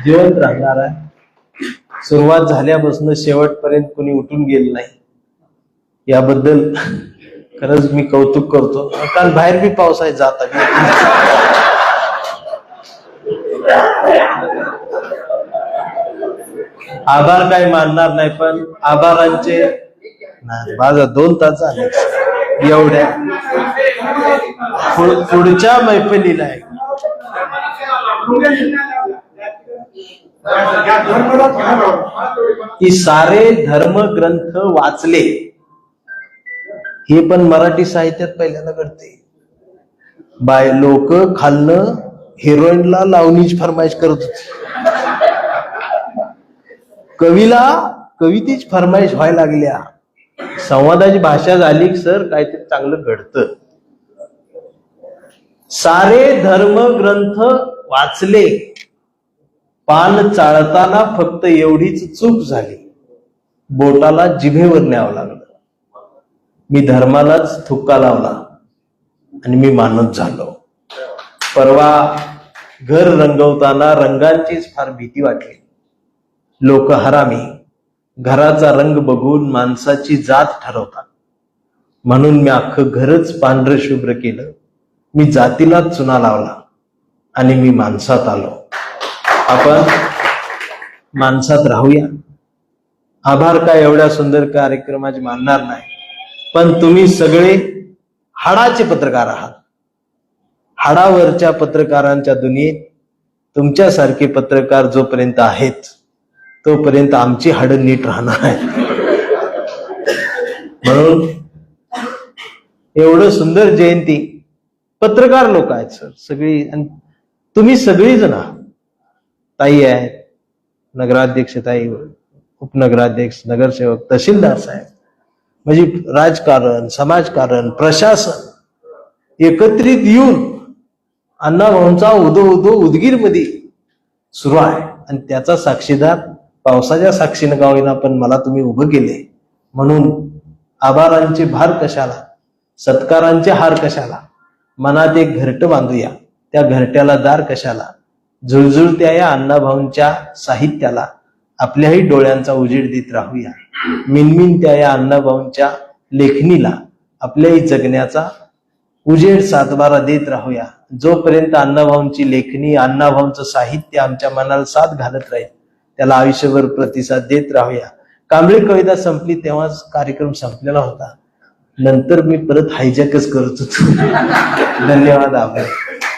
जिवंत राहणार आहे. सुरुवात झाल्यापासून शेवटपर्यंत कोणी उठून गेलं नाही. याबद्दल खरंच मी कौतुक करतो. काल बाहेर बी पाऊस आहे, जाता आभार काय मानणार नाही, पण आभारांचे माझा 2 तास झाले. एवढ्या पुढच्या मैफिलीला आहे की सारे धर्मग्रंथ वाचले. हे पण मराठी साहित्यात पहिल्यांदा घडते. लोक खालनं हिरोईनला लावणीची फरमाईश करत होती, कवीला कवितेची फरमाईश व्हायला लागल्या. संवादाची भाषा झाली सर काहीतरी चांगलं घडतं. सारे धर्मग्रंथ वाचले, पान चाळताना फक्त एवढीच चूक झाली, बोटाला जिभेवर न्यावं लागलं. मी धर्मालाच थुक्का लावला आणि मी मानत झालो. परवा घर रंगवताना रंगांचीच फार भीती वाटली. लोक हरामी, घराचा रंग बघून माणसाची जात ठरवतात. म्हणून मी अख्खं घरच पांढरं शुभ्र केलं. मी जातीलाच चुना लावला आणि मी माणसात आलो. आपण माणसात राहूया. आभार काय एवढ्या सुंदर कार्यक्रमाचे मानणार नाही, पण तुम्ही सगळे हाडाचे पत्रकार आहात. हाडावरच्या पत्रकारांच्या दुनियेत तुमच्यासारखे पत्रकार जोपर्यंत आहेत तोपर्यंत आमची हाडं नीट राहणार आहेत. म्हणून एवढं सुंदर जयंती पत्रकार लोक आहेत सर सगळी, आणि तुम्ही सगळी जण ताई आहेत, नगराध्यक्ष ताई, उपनगराध्यक्ष, नगरसेवक, तहसीलदार साहेब, म्हणजे राजकारण, समाजकारण, प्रशासन एकत्रित येऊन अण्णाभाऊंचा उदो उदो उदगीरमध्ये सुरू आहे. आणि त्याचा साक्षीदार पावसाच्या साक्षीनं का होईना पण मला तुम्ही उभं केले. म्हणून आभारांचे भार कशाला, सत्कारांचे हार कशाला, मनात एक घरटं बांधूया, त्या घरट्याला दार कशाला, झुळझुळत्या या अण्णाभाऊंच्या साहित्याला आपल्याही डोळ्यांचा उजेड देत राहूया. मिनमिनत्या या अण्णाभाऊंच्या लेखणीला आपल्याही जगण्याचा उजेड सातबारा देत राहूया. जोपर्यंत अण्णाभाऊंची लेखणी, अण्णाभाऊंचं साहित्य आमच्या मनाला साथ घालत राहील त्याला आयुष्यभर प्रतिसाद देत राहूया. कांबळी कविता संपली तेव्हाच कार्यक्रम संपलेला होता, नंतर मी परत हायजॅकच करत होतो. धन्यवाद. आभार.